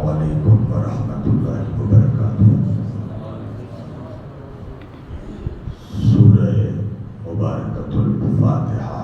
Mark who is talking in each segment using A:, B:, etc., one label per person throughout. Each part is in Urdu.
A: علیکم ورحمۃ اللہ وبرکاتہ۔ سورہ مبارکۃ الفاتحہ۔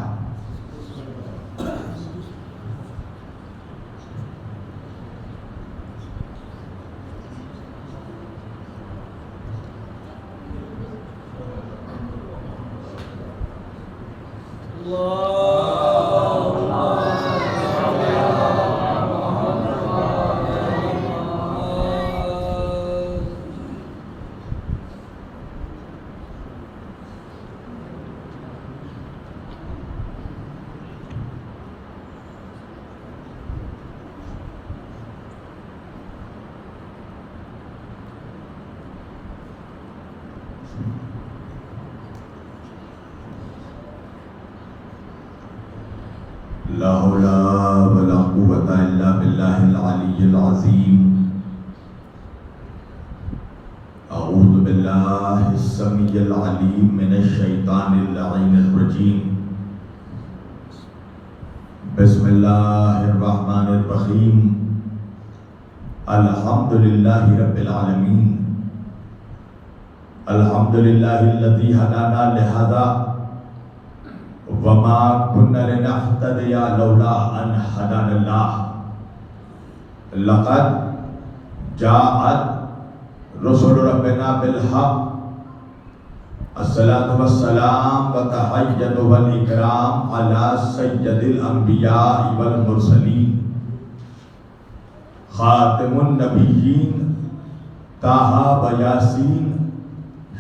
A: لا حول ولا قوة الا باللہ العلی العظیم۔ اعوذ باللہ السمیع العلیم من الشیطان اللعین الرجیم۔ بسم اللہ الرحمن الرحیم۔ الحمد للہ رب العالمین۔ الحمد للہ الذی ہدانا لہذا وما كنا لنهتدي لولا ان هدانا الله۔ لقد جاءت رسل ربنا بالحق۔ الصلاة والسلام والتحية والإكرام على سيد الأنبياء والمرسلين خاتم النبيين طه وياسين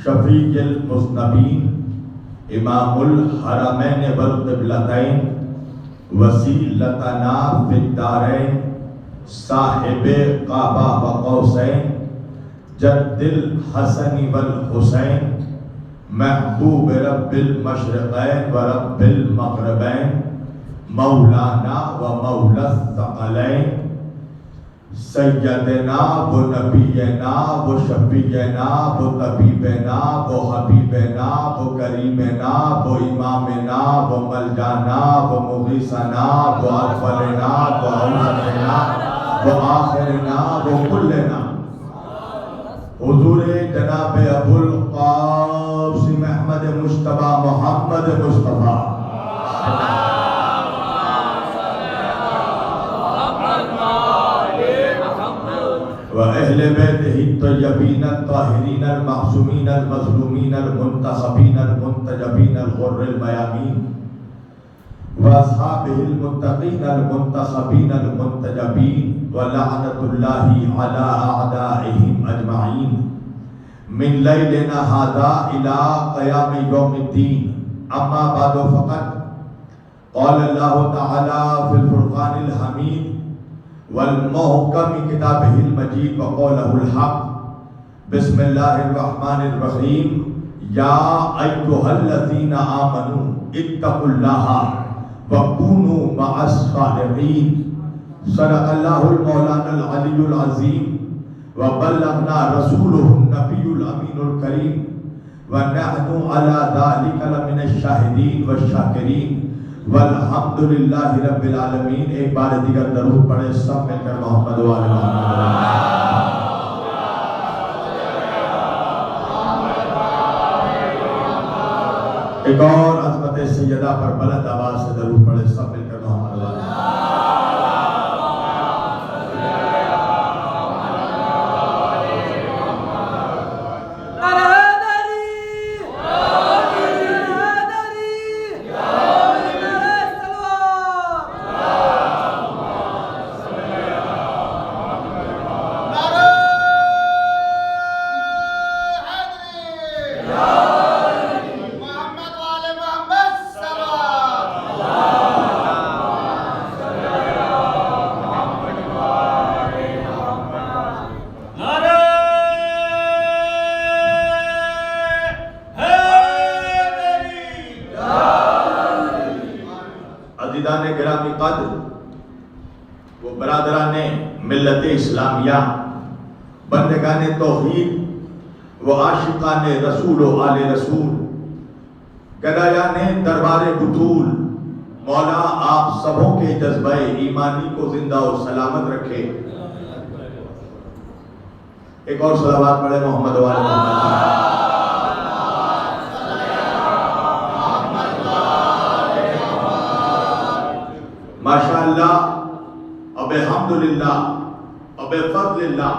A: شفيع المذنبين امام الحرمین والقبلتین وسیلتنا فی الدارین صاحب قابہ و قوسین جد الحسن والحسین محبوب رب المشرقین و رب المغربین مولانا و مولا الثقلین سیدنا و نبینا و شفیعنا و طبیبنا و حبیبنا و کریمنا و امامنا و ملجانا و مغیثنا و اولنا و اوسطنا و آخرنا و کلنا حضور جناب ابو القاسم احمد مجتبی محمد مصطفیٰ وأهل بيته الطيبين الطاهرين المعصومين المظلومين المنتخبين المنتجبين الغر الميامين وأصحابه المتقين المنتخبين المنتجبين ولعنة الله على أعدائهم أجمعين من ليلنا هذا إلى قيام يوم الدين۔ أما بعد فقد قال الله تعالى في الفرقان الحميد والمحکم کتابہ المجید وقولہ الحق۔ بسم اللہ الرحمن الرحیم۔ یا ایھا الذین آمنوا اتقوا اللہ وکونوا مع الصادقین۔ صدق اللہ المولانا العلی العظیم وبلغنا رسولہ النبی الامین الکریم ونحن علی ذلک لمن الشاہدین والشاکرین والحمد للہ رب العالمین۔ ایک بار دیگر درود پڑھے سب مل کر محمد و آل محمد۔ ایک اور عظمت سیدہ پر بلند آواز سے درود پڑھے سب مل کر محمد و آل محمد۔ عزیزان گرامی قدر، وہ برادران ملت اسلامیہ، بندگان توحید، وہ عاشقان رسول و آل رسول، گدایان دربار بطول، مولا آپ سبوں کے جذبہ ایمانی کو زندہ و سلامت رکھے۔ ایک اور صلوات پڑھے محمد و آل محمد. ماشاء اللہ اور بحمدللہ اور بفضل اللہ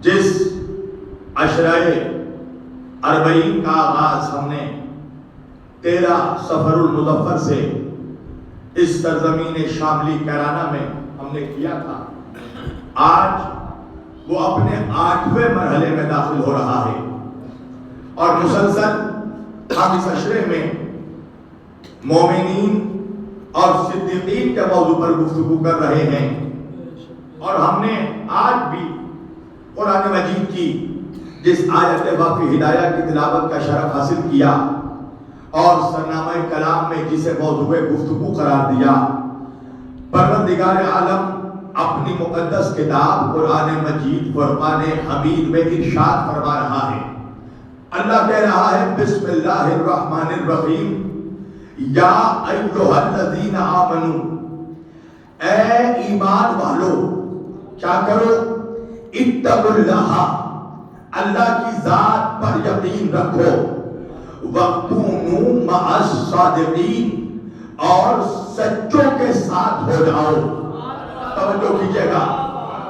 A: جس عشرہ اربعین کا آغاز ہم نے 13 صفر المظفر سے اس سرزمین شاملی کیرانہ میں ہم نے کیا تھا، آج وہ اپنے 8ویں مرحلے میں داخل ہو رہا ہے اور مسلسل ہم اس عشرے میں مومنین اور صدیقین کے موضوع پر گفتگو کر رہے ہیں. اور ہم نے آج بھی قرآن مجید کی جس آیت واقعی ہدایہ کی تلاوت کا شرف حاصل کیا اور سرنامہ کلام میں جسے موضوع گفتگو قرار دیا، پروردگار عالم اپنی مقدس کتاب قرآن مجید فرقان حمید میں ارشاد فرما رہا ہے. اللہ کہہ رہا ہے بسم اللہ الرحمن الرحیم یا ایھا الذین آمنو، اے ایمان والو کیا کرو، اتقوا اللہ، اللہ کی ذات پر یقین رکھو، وَکُونُوا مَعَ الصَّادِقِینَ، اور سچوں کے ساتھ ہو جاؤ. توجہ کیجئے گا،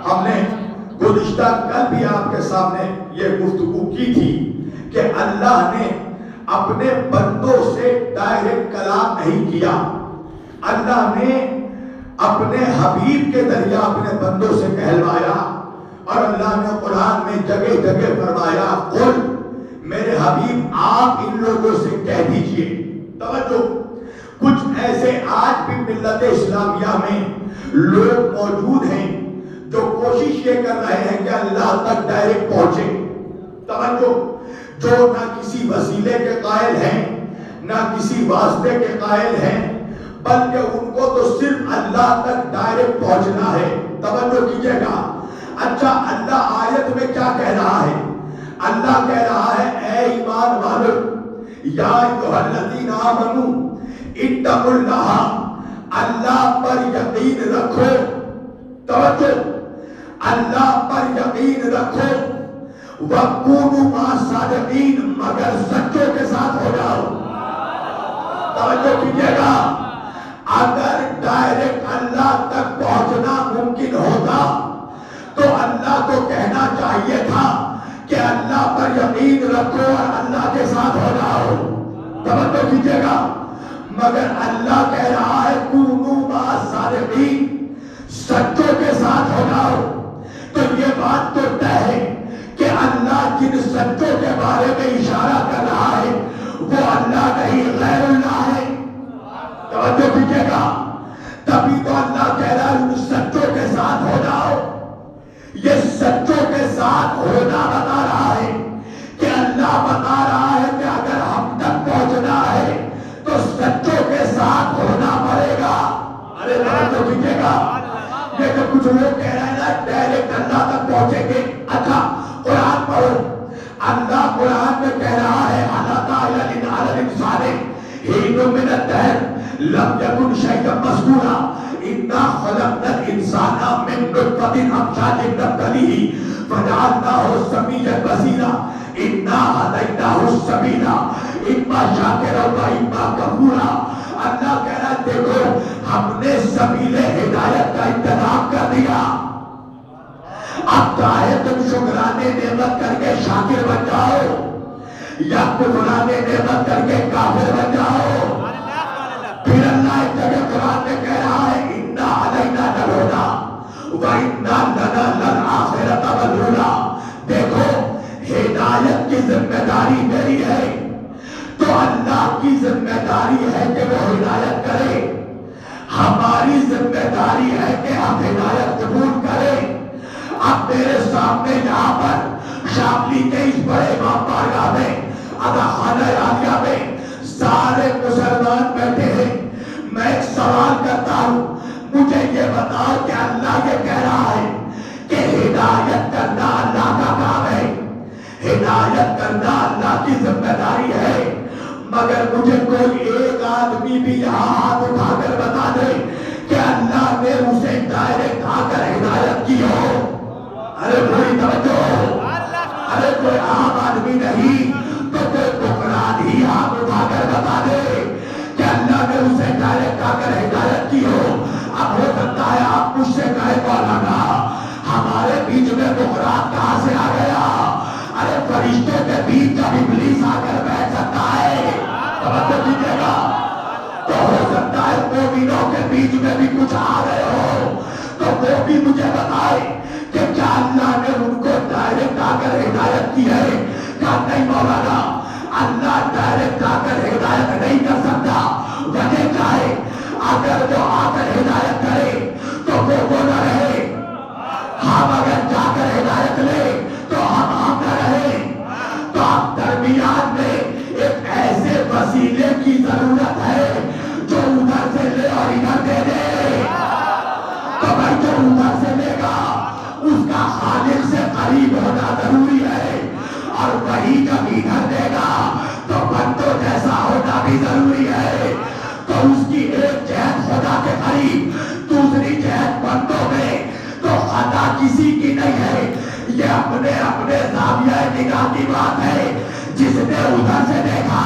A: ہم نے گزشتہ کل بھی آپ کے سامنے یہ گفتگو کی تھی کہ اللہ نے اپنے بندوں سے ڈائریکٹ کلام نہیں کیا، اللہ نے اپنے حبیب کے ذریعہ اپنے بندوں سے کہلوایا. اور اللہ نے قرآن میں جگہ جگہ فرمایا قل، میرے حبیب آپ ان لوگوں سے کہہ دیجئے. توجہ، کچھ ایسے آج بھی ملت اسلامیہ میں لوگ موجود ہیں جو کوشش یہ کر رہے ہیں کہ اللہ تک ڈائریکٹ پہنچے. توجہ، جو نہ کسی وسیلے کے قائل ہیں نہ کسی واسطے کے قائل ہیں، بلکہ ان کو تو صرف اللہ تک ڈائریکٹ پہنچنا ہے. توجہ کیجئے گا. اچھا، اللہ آیت میں کیا کہہ رہا ہے؟ اللہ کہہ رہا ہے اے ایمان والو یا ایھا الذین آمنو اتقوا اللہ، اللہ پر یقین رکھو. توجہ، اللہ پر یقین رکھو، وَکُونُوا مَعَ الصَّادِقِینَ، مگر سچوں کے ساتھ ہو جاؤ. توجہ کیجئے گا، اگر ڈائریکٹ اللہ تک پہنچنا ممکن ہوتا تو اللہ کو کہنا چاہیے تھا کہ اللہ پر یقین رکھو اور اللہ کے ساتھ ہو جاؤ. توجہ کیجئے گا، مگر اللہ کہہ رہا ہے کونوا مع الصادقین، سچوں کے ساتھ ہو جاؤ. تو یہ بات تو طے ہے کہ اللہ جن سچوں کے بارے میں اشارہ کر رہا ہے وہ اللہ نہیں غیر اللہ ہے. توجہ کیجئے گا، تبھی تو اللہ کہہ رہا ہے ان سچوں کے ساتھ ہو جاؤ. یہ سچوں کے ساتھ ہونا بتا رہا ہے کہ اللہ بتا رہا ہے کہ اگر ہم تک پہنچنا ہے تو سچوں کے ساتھ ہونا پڑے گا. ارے توجہ کیجئے گا، یہ جو کچھ لوگ کہہ رہے ہیں نا ڈائریکٹ اللہ تک پہنچیں گے. اچھا قرآن پڑھو، اللہ قرآن میں کہہ رہا ہے اللہ تعالی علی الانسان حین من الدہر لم یکن شیئا مذکورا انا خلقنا الانسان من نطفۃ امشاج نبتلیہ فجعلناہ سمیعا بصیرا انا ہدیناہ السبیل اما شاکرا و اما کفورا. اللہ کہہ رہا ہے دیکھو ہم نے سبیل ہدایت کا انتظام کر دیا، اب چاہے تم شکرانے نعمت کر کے شاکر بن جاؤ یا کفرانے نعمت کر کے کافر بن جاؤ. پھر اللہ ایک جگہ قرآن میں کہہ رہا ہے انا علینا للہدی و انا لنا للآخرۃ والأولی. دیکھو ہدایت کی ذمہ داری میری ہے تو اللہ کی ذمہ داری ہے کہ وہ ہدایت کرے، ہماری ذمہ داری ہے کہ ہم ہدایت قبول کریں. اب میرے سامنے یہاں پر شاملی کے اس بڑے امام بارگاہ میں ادا خانہ عالیہ میں سارے مسلمان بیٹھے ہیں. میں ایک سوال کرتا ہوں، مجھے یہ بتاؤ کہ اللہ یہ کہہ رہا ہے کہ ہدایت کرنا اللہ کا کام ہے، ہدایت کرنا اللہ کی ذمہ داری ہے، مگر مجھے کوئی ایک آدمی بھی یہاں ہاتھ اٹھا کر بتا دے کہ اللہ نے اسے ڈائریکٹ آ کر ہدایت کی ہو. ارے بھائی توجہ، کوئی عام آدمی نہیں تو کوئی بکران ہی ہاتھ اٹھا کر بتا دے کہ اللہ نے اسے ڈائریکٹ آ کر ہدایت کی ہو. اب ہو سکتا ہے آپ مجھ سے کہے مولانا ہمارے بیچ میں بکرات کہاں سے آ گیا؟ ارے فرشتوں کے بیچ جب ابلیس آ کر بیٹھ سکتا ہے توجہ دیجیے گا تو ہو سکتا ہے مومنوں کے بیچ میں بھی کچھ آ گئے ہو تو وہ بھی مجھے بتائے کہ کیا اللہ نے ان کو ڈائریکٹ آ کر ہدایت کی ہے؟ کہا نہیں مولانا اللہ ڈائریکٹ آ کر ہدایت نہیں کر سکتا. وجہ کیا ہے؟ اگر وہ آ کر ہدایت کرے تو وہ نہ رہے, ہم اگر جا کر ہدایت لے تو ہم نہ رہے. تو اب درمیان میں ایک ایسے وسیلے کی ضرورت ہے جو ادھر سے لے اور ادھر دے دے. تو بھائی جو ادھر سے لے گا اس کا خالق سے قریب ہونا ضروری ہے, اور وہی جب ادھر دے گا تو بندوں جیسا ہونا بھی ضروری ہے. تو اس کی ایک جہت خدا کے قریب, دوسری جہت بندوں میں, تو خطا کسی کی نہیں ہے. یہ اپنے اپنے زاویہ نگاہ کی بات ہے. جس نے ادھر سے دیکھا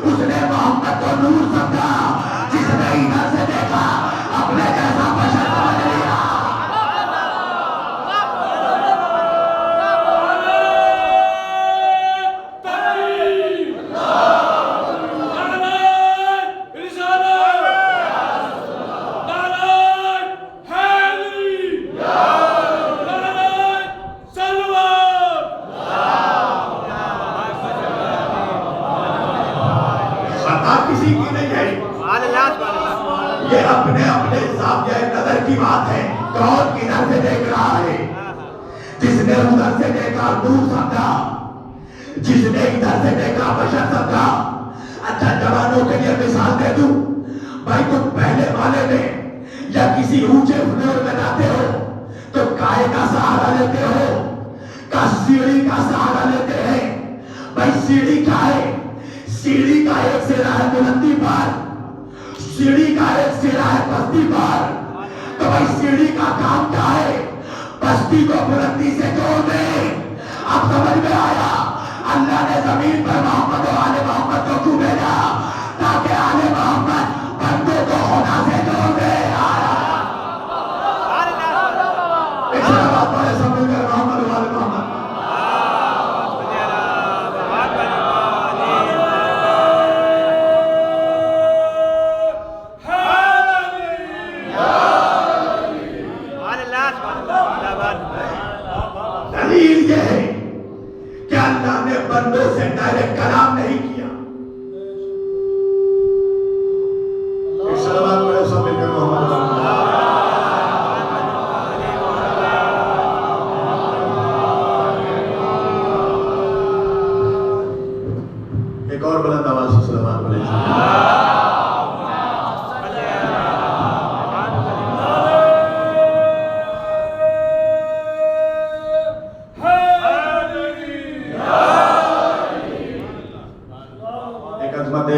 A: اس نے محمد کو نور سمجھا, جس نے ادھر سے دیکھا اپنے جیسا بشر سمجھ لیا. کسی کی نہیں ہے, یہ اپنے اپنے زاویہ نظر کی بات ہے. کون کدھر سے دیکھ رہا ہے؟ جس نے ادھر سے دیکھا نور سمجھا, جس نے ادھر سے دیکھا بشر سمجھا. اچھا جوانوں کے لیے مثال دے دوں, بھائی تم پہلے والے میں یا کسی اونچے فلور میں جاتے ہو تو کائے کا سہارا لیتے ہو کا سیڑھی کا سہارا لیتے ہیں. بھائی سیڑھی کیا ہے؟ سیڑھی کا ایک سرا ہے بلندی پر, سیڑھی کا ایک سرا ہے پستی پر. تو بھائی سیڑھی کا کام کیا ہے؟ پستی کو بلندی سے جوڑ دے. اب سمجھ میں آیا اللہ نے زمین پر محمد و آل محمد کو کیوں بھیجا؟ تاکہ آل محمد بندوں کو خدا سے جوڑ دے. پچھلے بات والے سب مل کر محمد و آل محمد. دلیل یہ ہے کہ اللہ نے بندوں سے ڈائریکٹ کلام نہیں کیا. سلوات پڑھے سب مل کر محمد. ایک اور بلند آواز سے سلوات پڑھے.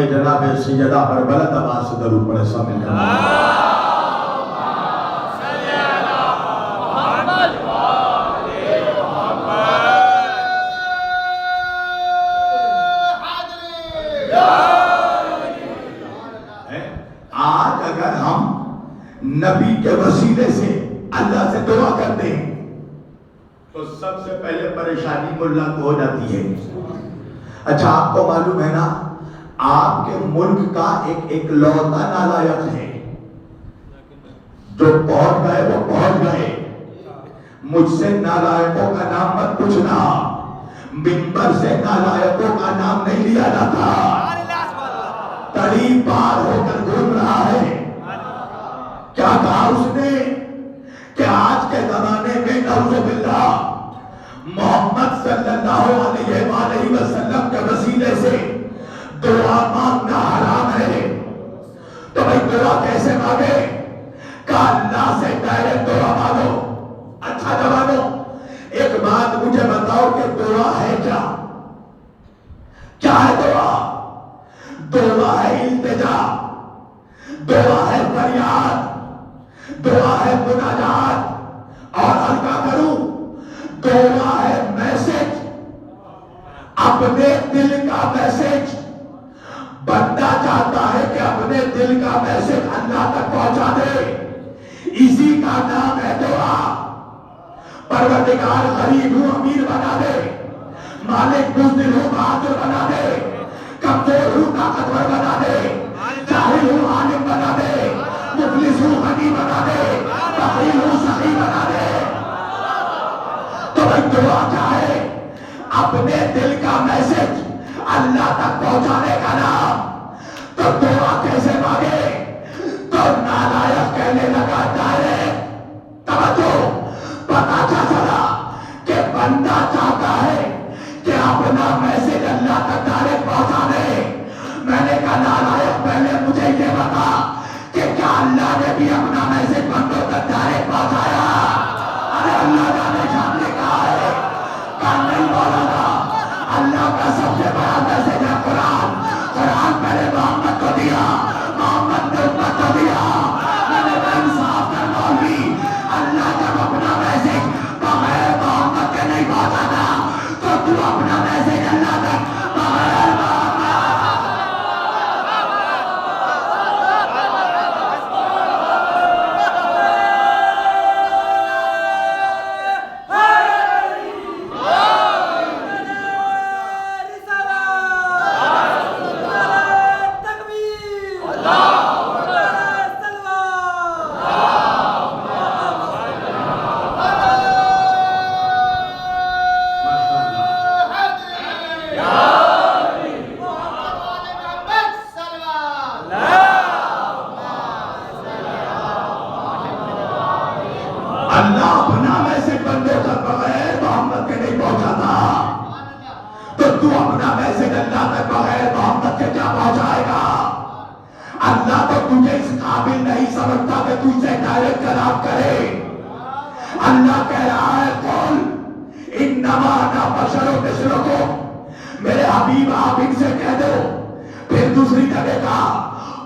A: جناب سیدہ پر بلند آواز سے درود پڑھے سب مل کر. آج اگر ہم نبی کے وسیلے سے اللہ سے دعا کرتے ہیں تو سب سے پہلے پریشانی ملا کو ہو جاتی ہے. اچھا آپ کو معلوم ہے نا آپ کے ملک کا ایک لوتا نالائق ہے, جو پہنچ گئے وہ پہنچ گئے. مجھ سے نالائقوں کا نام مت پوچھنا, منبر سے نالائقوں کا نام نہیں لیا جاتا. تڑی پار ہو کر گھوم رہا ہے. کیا کہا اس نے کہ آج کے زمانے میں نعوذ باللہ محمد صلی اللہ علیہ وآلہ وسلم کے وسیلے سے دعا مانگنا حرام ہے. تو بھائی دعا کیسے مانگے؟ کہ اللہ سے ڈائریکٹ دعا مانگو. اچھا جوانو ایک بات مجھے بتاؤ کہ دعا ہے کیا؟ کیا ہے دعا؟ دعا ہے التجا, دعا ہے فریاد, دعا ہے مناجات, اور ہلکا کروں دعا ہے میسج. اپنے دل کا میسج بندہ چاہتا ہے کہ اپنے دل کا میسج اللہ تک پہنچا دے. اسی کا نام ہے دعا. پروردگار غریب ہوں امیر بنا دے, مالک بزدل ہوں بہادر بنا دے, کمزور ہوں طاقتور بنا دے, جاہل ہوں عالم بنا دے, مفلس ہوں غنی بنا دے, فقیر ہوں سخی بنا دے. تو بھائی دعا کیا ہے؟ اپنے دل کا میسج اللہ تک پہنچانے کا نام. تو دعا کیسے مانگے؟ تو نالائق کہنے لگا ڈائریکٹ. توجہ, پتا چلا کہ بندہ چاہتا ہے کہ اپنا میسج اللہ تک ڈائریکٹ پہنچا دے. میں نے کہا نالائق پہلے مجھے یہ بتا کہ کیا اللہ نے بھی اپنا میسج بندوں تک ڈائریکٹ پہنچایا؟ ارے اللہ نے جاننے کہا ہے, کہا نہیں مولانا, اللہ کا سب سے بڑا میسج ہے قرآن. قرآن پہلے محمد کو دیا, محمد نے امت کو دیا. میں نے کہا انصاف کر مولوی, اللہ جب اپنا میسج بغیر محمد کے نہیں پہنچاتا تو تو اپنا میسج اللہ تک بغیر اللہ اپنا میسج بندوں تک بغیر محمد کے نہیں پہنچاتا. تو تو اپنا میسج اللہ تک بغیر محمد کے کیا پہنچائے گا؟ اللہ تو تجھے اس قابل نہیں سمجھتا کہ تجھ سے ڈائریکٹ کلام کرے. اللہ کہہ رہا ہے قل انما انا بشر مثلکم, میرے حبیب آپ ان سے کہہ دو. پھر دوسری جگہ کہا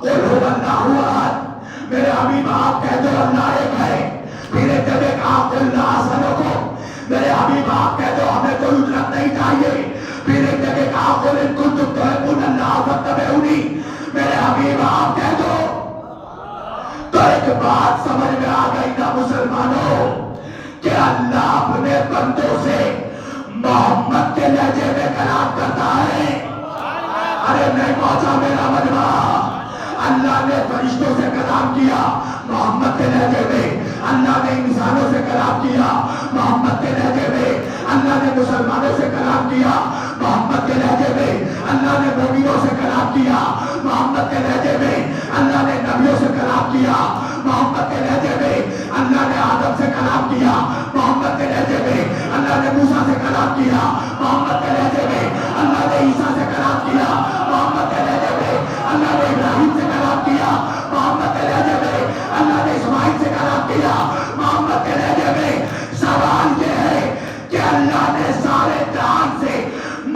A: قل هو اللہ احد, میرے حبیب آپ کہہ دو اللہ ایک ہے. پھر ایک جگہ کہا قل لا اسألکم, میرے حبیب آپ کہہ دو ہمیں کوئی اجرت نہیں چاہیے. پھر ایک جگہ کہا قل ان کنتم تحبون اللہ فاتبعونی, میرے حبیب آپ کہہ دو. تو ایک بات سمجھ میں آ گئی نا مسلمانوں کہ اللہ اپنے بندوں سے محمد کے لہجے میں کلام کرتا ہے. ارے نہیں پہنچا میرا مجمع. اللہ نے فرشتوں سے کلام کیا محمد کے لہجے میں, اللہ نے انسانوں سے کلام کیا محمد کے لہجے میں, اللہ نے مسلمانوں سے کلام کیا محمد کے لہجے میں, اللہ نے مومنوں سے کلام کیا محمد کے لہجے میں, اللہ نے نبیوں سے کلام کیا محمد کے لہجے میں, اللہ نے آدم سے کلام کیا محمد کے لہجے میں, اللہ نے موسیٰ سے کلام کیا محمد کے لہجے میں, اللہ نے عیسیٰ سے کلام کیا محمد کے لہجے میں, اللہ نے ابراہیم سے کلام کیا محمد کے لہجے میں, اللہ نے اسماعیل سے کلام کیا محمد کے لہجے میں. سوال یہ ہے کہ اللہ نے سارے جہان سے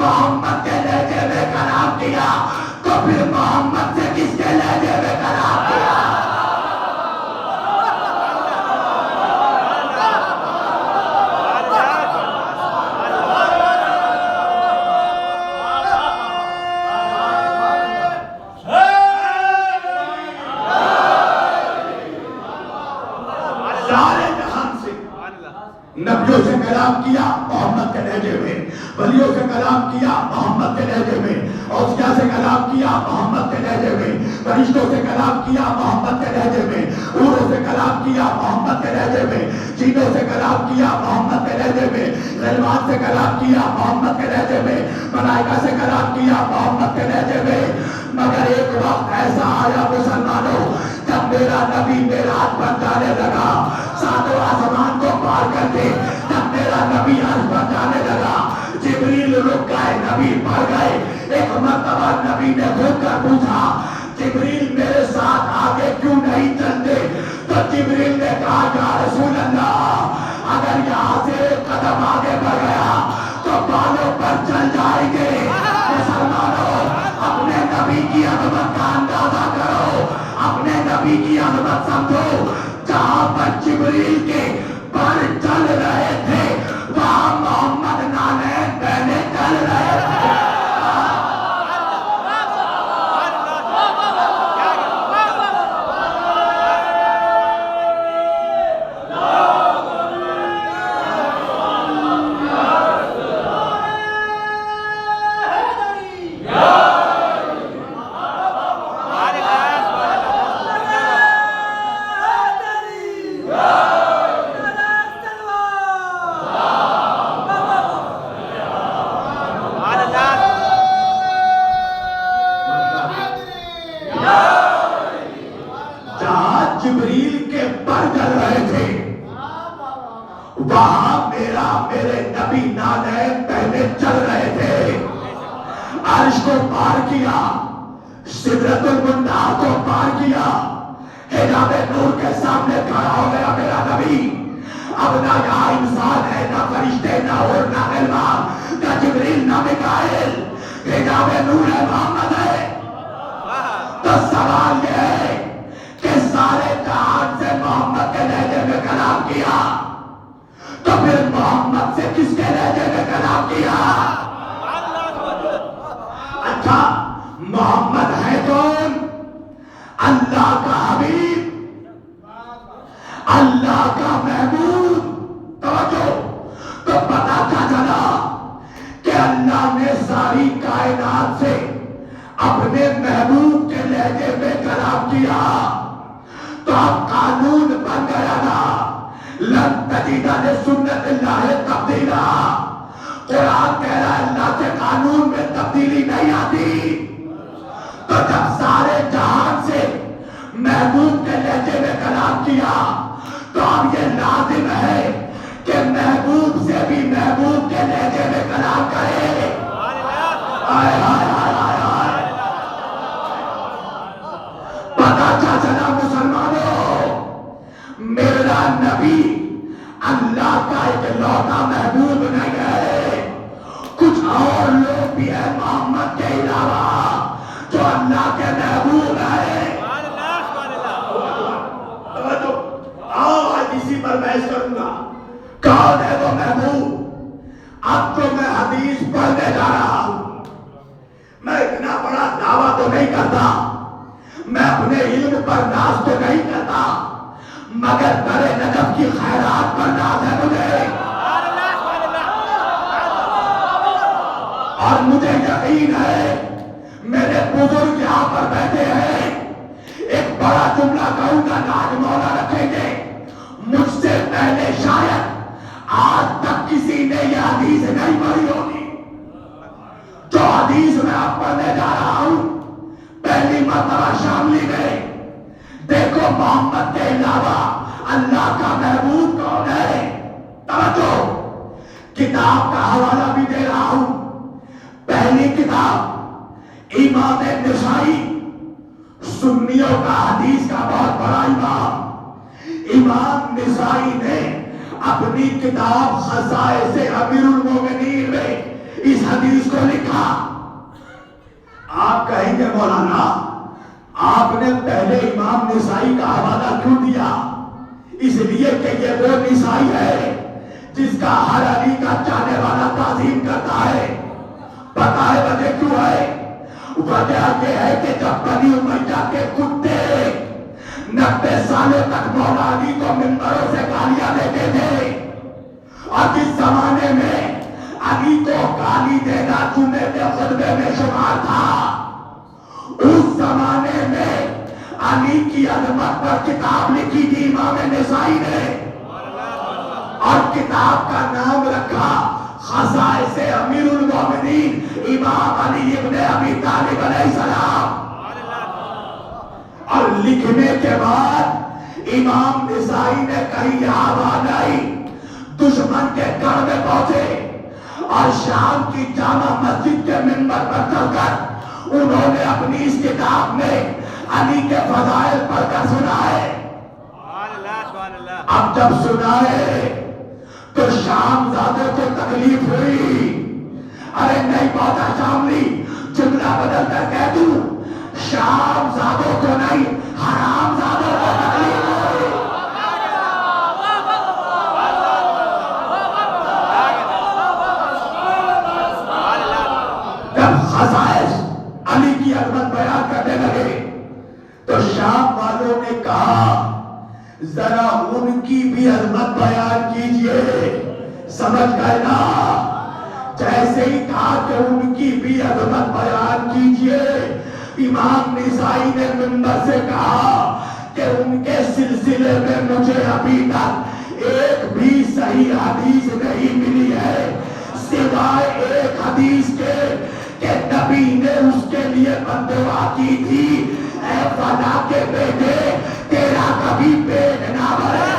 A: محمد کے لہجے میں کلام کیا تو پھر محمد سے کس کے لہجے میں کلام کیا؟ نبیوں سے کلام کیا محمد کے لہجے میں, ولیوں سے کلام کیا محمد کے لہجے میں, اولیاء سے کلام کیا محمد کے لہجے میں, فرشتوں سے کلام کیا محمد کے لہجے میں, حوروں سے کلام کیا محمد کے لہجے میں, جنوں سے کلام کیا محمد کے لہجے میں, غیبات سے کلام کیا محمد کے لہجے میں, ملائکہ سے کلام کیا محمد کے لہجے میں. مگر ایک وقت ایسا آیا مسلمانوں جب میرا نبی معراج پر جانے لگا, ساتوں آسمان کو پار کر کے جب میرا نبی عرش پر جانے لگا, جبریل رک گئے, نبی پڑ گئے. ایک مرتبہ نبی نے گھوم کر پوچھا جبریل میرے ساتھ آگے کیوں نہیں چلتے؟ تو جبریل نے کہا یا رسول اللہ اگر یہاں سے ایک قدم آگے بڑھ گیا تو بالوں پر چل جائیں گے. مسلمانوں اپنے نبی کی عظمت کا اندازہ کرو, اپنے نبی کی عظمت سمجھو. جہاں پر جبریل کے پر چل رہے تھے وہاں محمد نالین پہنے چل رہے تھے. فرمایا میرے نبی نالین پہلے چل رہے تھے، عرش کو پار کیا، سدرۃ المنتہا کو پار کیا، حجاب نور کے سامنے کھڑا ہو گیا میرا نبی۔ اب نہ یہاں انسان ہے، نہ فرشتے، نہ اور نہ غلمان، نہ جبریل، نہ میکائیل، حجاب نور ہے، محمد ہے۔ تو سوال یہ ہے کہ سارے جہان سے محمد کے لہجے میں کلام کیا، تو پھر محمد سے کس کے لہجے میں کلام کیا؟ اچھا محمد ہے کون؟ اللہ کا حبیب، اللہ کا محبوب۔ توجہ، تو پتا کیا چلا کہ اللہ نے ساری کائنات سے اپنے محبوب کے لہجے میں کلام کیا، تو اب قانون بن گیا نا، لن تجد لسنت اللہ تبدیلا۔ قرآن کہہ رہا ہے اللہ کے قانون میں تبدیلی نہیں آتی۔ تو جب سارے جہان سے محبوب کے لہجے میں کلام کیا، تو اب یہ لازم ہے کہ محبوب سے بھی محبوب کے لہجے میں کلام کرے۔ آئے آئے آئے آئے آئے، پتا کیا چلا مسلمانوں؟ میرا نبی اللہ کا اکلوتا محبوب نہیں ہے، کچھ اور لوگ بھی ہیں محمد کے علاوہ جو اللہ کے محبوب ہیں۔ اسی پر بحث کروں گا، کون ہے وہ محبوب؟ اب تو میں حدیث پڑھنے جا رہا ہوں، میں اتنا بڑا دعویٰ تو نہیں کرتا، میں اپنے علم پر ناز تو نہیں کرتا، مگر در نجف کی خیرات پر ناز ہے مجھے، اور مجھے یقین ہے میرے بزرگ یہاں پر بیٹھے ہیں، ایک بڑا جملہ کہوں گا ناز مولا رکھیں گے، مجھ سے پہلے شاید آج تک کسی نے یہ حدیث نہیں پڑھی ہوگی جو حدیث میں اب پڑھنے جا رہا ہوں۔ پہلی مرتبہ شاملی میں دیکھو محمد کے علاوہ اللہ کا محبوب کون ہے؟ توجہ، کتاب کا حوالہ بھی دے رہا ہوں۔ پہلی کتاب امام نسائی، سنیوں کا حدیث کا بہت بڑا امام، امام نسائی نے اپنی کتاب خصائص امیر المومنین میں اس حدیث کو لکھا۔ آپ کہیں گے مولانا آپ نے پہلے امام نسائی کا حوالہ کیوں دیا؟ اس لیے کہ یہ وہ نسائی ہے جس کا ہر علی کا چاہنے والا تعظیم کرتا ہے۔ پتہ ہے وجہ کیوں ہے؟ وجہ یہ ہے کہ جب بنی امیہ کے کتے 90 سالوں تک مولا علی کو منبروں سے گالیاں دیتے تھے، اور جس زمانے میں علی کو گالی دینا جمعے کے خطبے میں شمار تھا، اس زمانے میں علی کی عظمت پر کتاب لکھی تھی امام نسائی نے، اور کتاب کا نام رکھا خصائص امیر المومنین امام علی ابن ابی طالب علیہ السلام۔ اور لکھنے کے بعد امام نسائی نے کہیں یہاں بھاگائی، دشمن کے گھر میں پہنچے، اور شام کی جامع مسجد کے منبر پر چڑھ کر انہوں نے اپنی اس کتاب میں علی کے فضائل پڑھ کر سنائے۔ اب جب سنائے تو شام زادوں کو تکلیف ہوئی، ارے نہیں پہنچا شاملی، جملہ بدل کر کہہ دوں، شام زادوں کو نہیں حرام زادوں کو تکلیف ہوئی۔ جب خصائص علی کی عظمت بیان کرنے لگے تو شام والوں نے کہا ذرا ان کی بھی عظمت بیان کیجئے، سمجھ گئے نا؟ جیسے ہی کہا کہ ان کی بھی عظمت بیان کیجئے، امام نسائی نے منبر سے کہا کہ ان کے سلسلے میں مجھے ابھی تک ایک بھی صحیح حدیث نہیں ملی ہے، سوائے ایک حدیث کے کہ نبی نے اس کے لیے بددعا کی تھی، اے فلاں کے بیٹے تیرا کبھی پیٹ نہ بھرے۔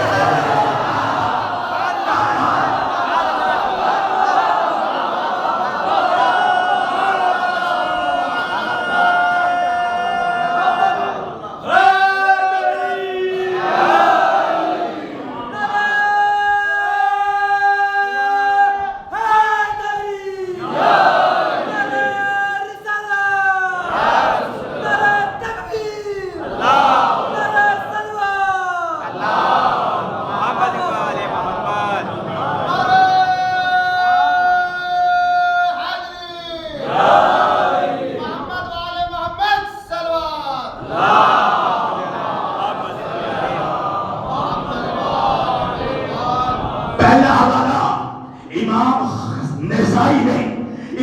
A: امام نسائی نے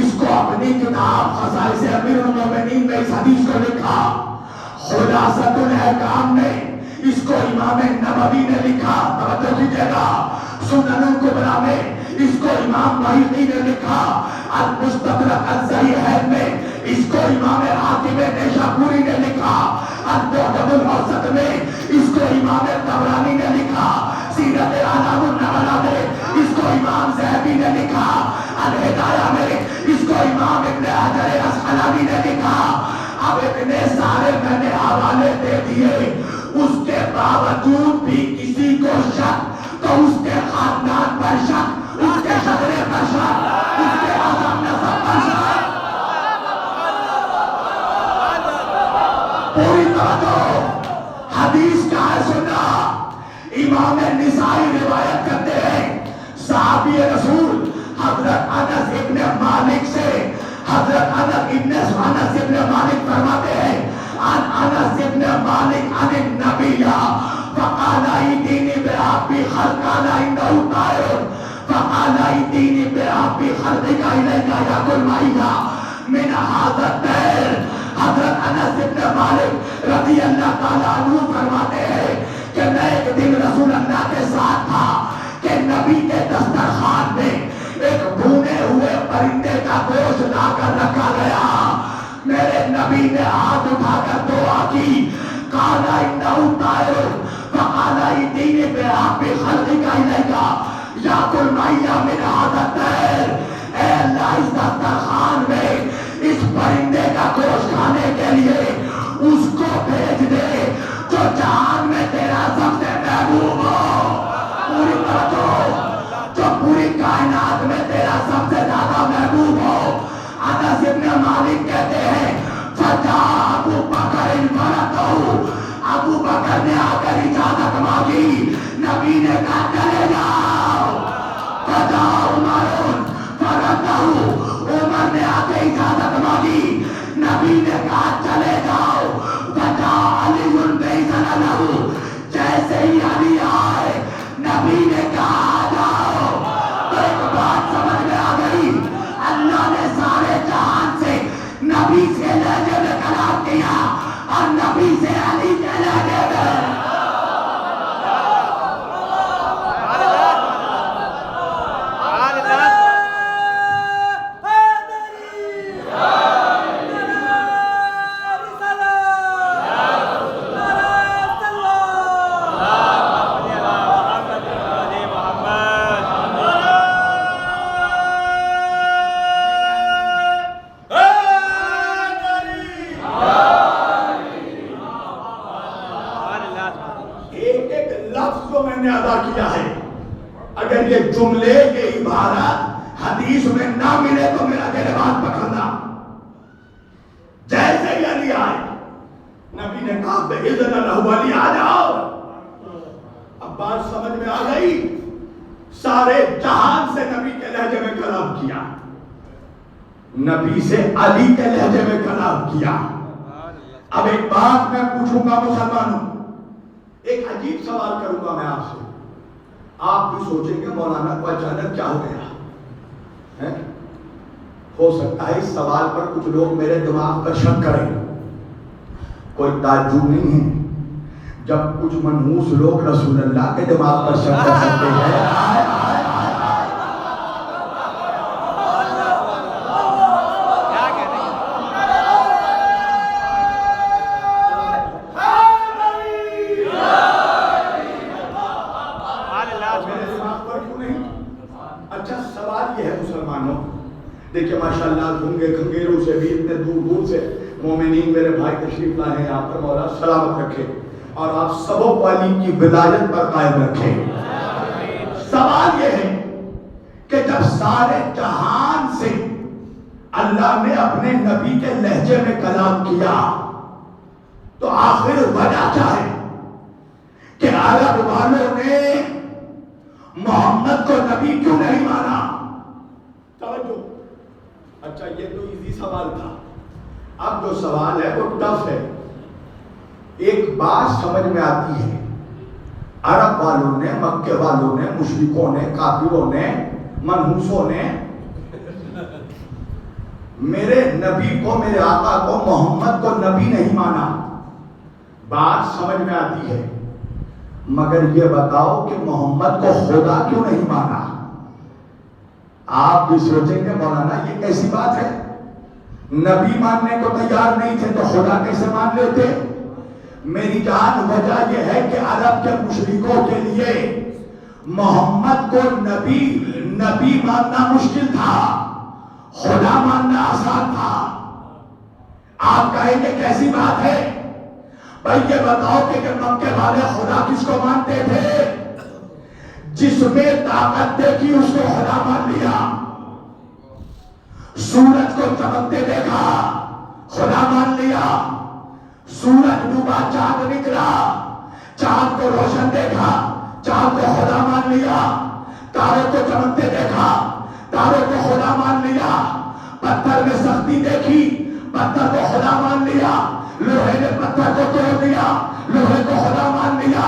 A: اس کو اپنی کتاب خصائص امیر المومنین میں اس حدیث کو لکھا. خلاصۃ الاحکام نے اس کو امام نبوی نے لکھا. توجہ کیجیے گا. سنن الکبریٰ میں اس کو امام بہقی نے لکھا. المستدرک الصحیحین میں اس کو امام حاکم نیشابوری نے لکھا. المعجم الاوسط میں اس کو امام طبرانی نے لکھا. سیرت اعلام النبلاء میں اس کو امام ذہبی نے لکھا. الہدایہ میں اس کو امام ابن حجر اسقلانی نے لکھا. اب اتنے سارے میں نے حوالے دے دیے, اس کے باوجود بھی کسی کو شک تو اس کے خاندان پر شک, اس کے شجرے پر شک, اس کے اعظم نسب پر شک. پوری توجہ. حدیث کا ہے سننا. امام نسائی روایت کرتے ہیں صحابی رسول حضرت انس ابن مالک سے, حضرت انس ابن مالک فرماتے ہیں عن انس ابن مالک عن النبی فقال ایتینی بربی خلقان عنده طائر فقال ایتینی بربی خلقک الیک یاکل معی من هذا الطیر. حضرت انس ابن مالک رضی اللہ تعالیٰ عنہ فرماتے ہیں کہ میں ایک دن رسول اللہ کے ساتھ تھا کہ نبی کے دسترخوان میں ایک بھونے ہوئے پرندے کا گوشت لا کر رکھا گیا. میرے نبی نے ہاتھ اٹھا کر دعا کی. قال انه طائر فقال ایتینی برب خلقک الیک یاکل معی من هذا الطیر. اے اللہ اس دسترخوان میں اس پرندے کا گوشت کھانے کے لیے اس کو بھیج دے جو جہان میں تیرا سب سے محبوب ہو. پوری توجہ. جو پوری کائنات میں تیرا سب سے زیادہ محبوب ہو. انس ابن مالک کہتے ہیں فجاء ابو بکر فرتہو. ابو بکر نے آ کر اجازت مانگی. نبی نے کہا چلے جاؤ. فجاء عمر فرتہو. عمر نے آ کے اجازت مانگی. نبی نے کہا چلے جاؤ. فجاء علی بإذن لہ. جیسے ہی علی آئے نبی نے کہا آ جاؤ. تو ایک بات سمجھ میں آ گئی, اللہ نے سارے جہان سے نبی سے لہجے میں کلام کیا اور نبی سے علی کے لہجے میں. اگر یہ جملے یہ عبارت حدیث میں نہ ملے تو میرا دل بات پکڑنا. جیسے ہی علی آئے نبی نے کہا بإذن لہ علی آ جاؤ. اب بات سمجھ میں آ گئی. سارے جہان سے نبی کے لہجے میں کلام کیا, نبی سے علی کے لہجے میں کلام کیا. اب ایک بات میں پوچھوں گا مسلمانوں, ایک عجیب سوال کروں گا میں آپ سے. آپ بھی سوچیں گے مولانا کو اچانک کیا ہو گیا. ہو سکتا ہے اس سوال پر کچھ لوگ میرے دماغ پر شک کریں. کوئی تعجب نہیں ہے جب کچھ منحوس لوگ رسول اللہ کے دماغ پر شک کر سکتے ہیں. دیکھیں ماشاءاللہ گھنگے گھنگیروں سے بھی اتنے دور دور سے مومنین میرے بھائی تشریف لائے ہیں یہاں پر. مولا سلامت رکھے اور آپ سبوں کو علی کی ولایت پر قائم رکھے. سوال یہ ہے کہ جب سارے جہان سے اللہ نے اپنے نبی کے لہجے میں کلام کیا تو آخر وجہ کیا ہے کہ عرب والوں نے محمد کو نبی کیوں نہیں مانا؟ توجہ. اچھا یہ تو ایزی سوال تھا. اب جو سوال ہے وہ ٹف ہے. ایک بات سمجھ میں آتی ہے, عرب والوں نے, مکے والوں نے, مشرکوں نے, کافروں نے منحوسوں نے میرے نبی کو، میرے آقا کو، محمد کو نبی نہیں مانا. بات سمجھ میں آتی ہے، مگر یہ بتاؤ کہ محمد کو خدا کیوں نہیں مانا؟ آپ بھی سوچیں گے مولانا یہ کیسی بات ہے، نبی ماننے کو تیار نہیں تھے تو خدا کیسے مان لیتے؟ میری جان وجہ یہ ہے کہ عرب کے مشرکوں کے لیے محمد کو نبی ماننا مشکل تھا، خدا ماننا آسان تھا. آپ کہیں گے کیسی بات ہے؟ بھائی یہ بتاؤ کہ مکے والے خدا کس کو مانتے تھے؟ جس میں طاقت دیکھی اس کو خدا مان لیا. سورج کو چمکتے دیکھا خدا مان لیا. سورج ڈوبا چاند نکلا، چاند کو روشن دیکھا، چاند کو خدا مان لیا. تاروں کو چمکتے دیکھا، تاروں کو خدا مان لیا. پتھر میں سختی دیکھی، پتھر کو خدا مان لیا. لوہے نے پتھر کو توڑ دیا، لوہے کو خدا مان لیا.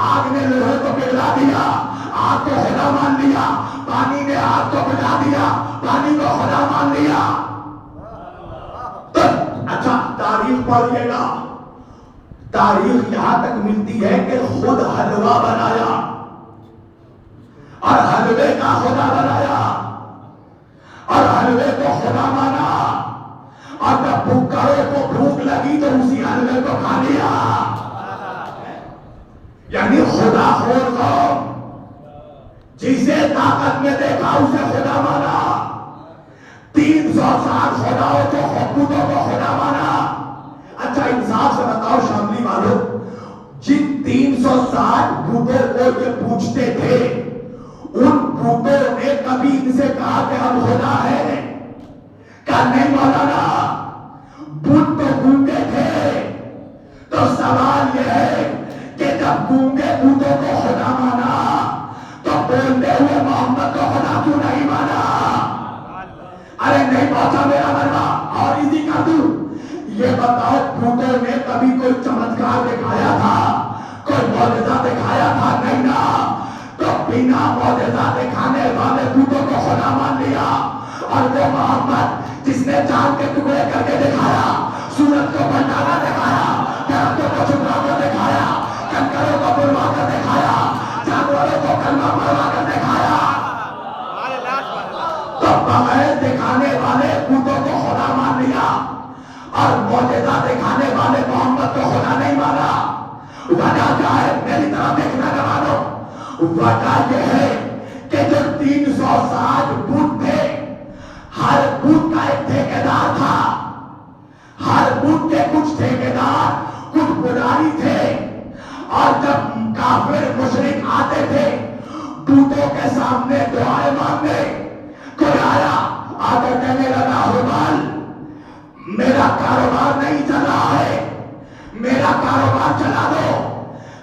A: آگ نے لوہے کو پگھلا دیا، آگ کو خدا مان لیا. پانی نے آگ کو بجھا دیا، پانی کو خدا مان لیا. تو اچھا تاریخ پڑھیے گا، تاریخ یہاں تک ملتی ہے کہ خود حلوہ بنایا اور حلوے کا خدا بنایا اور حلوے کو خدا مانا. اور جب بھوکڑوں کو بھوک لگی تو اسی حلوے کو کھا لیا. یعنی خدا خور قوم، جسے طاقت میں دیکھا اسے خدا مانا. 360 خداؤں کو، بتوں کو خدا مانا. اچھا انصاف سے بتاؤ شاملی والوں، جن 360 بتوں کو یہ پوچھتے تھے ان بتوں نے کبھی ان سے کہا کہ ہم خدا ہیں؟ کہا نہیں مولانا، بت تو گونگے تھے. تو سوال یہ ہے کہ جب گونگے بتوں کو خدا مانا تو بولتے ہوئے محمد کو خدا کیوں نہیں مانا؟ ارے نہیں پہنچا میرا مروا، اور اسی کر دوں. یہ بتاؤ بتوں نے کبھی کوئی چمتکار دکھایا تھا، کوئی معجزہ دکھایا تھا؟ نہیں نا. تو بنا معجزہ دکھانے والے بتوں کو خدا مان لیا. اور وہ محمد جس نے چاند کے ٹکڑے کر کے دکھایا، سورج کو بنانا دکھایا، درختوں کو چھپا کر دکھایا، کنکروں کو بلوا کر دکھایا، جانوروں کو کلمہ پڑھوا کر دکھایا. تو بغیر دکھانے والے بتوں کو خدا مان لیا اور معجزہ دکھانے والے محمد کو خدا نہیں مانا. وجہ کیا ہے؟ میری طرف دیکھنا جوانو. وجہ یہ ہے کہ جو 360 بت تھے، ہر بت کا ایک ٹھیکیدار تھا. ہر بت کے کچھ ٹھیکیدار، کچھ پجاری تھے. اور جب کافر مشرک آتے تھے بتوں کے سامنے دعائیں مانگنے، کوئی آیا آ کر کہنے لگا حبال میرا کاروبار نہیں چل رہا ہے، میرا کاروبار چلا دو،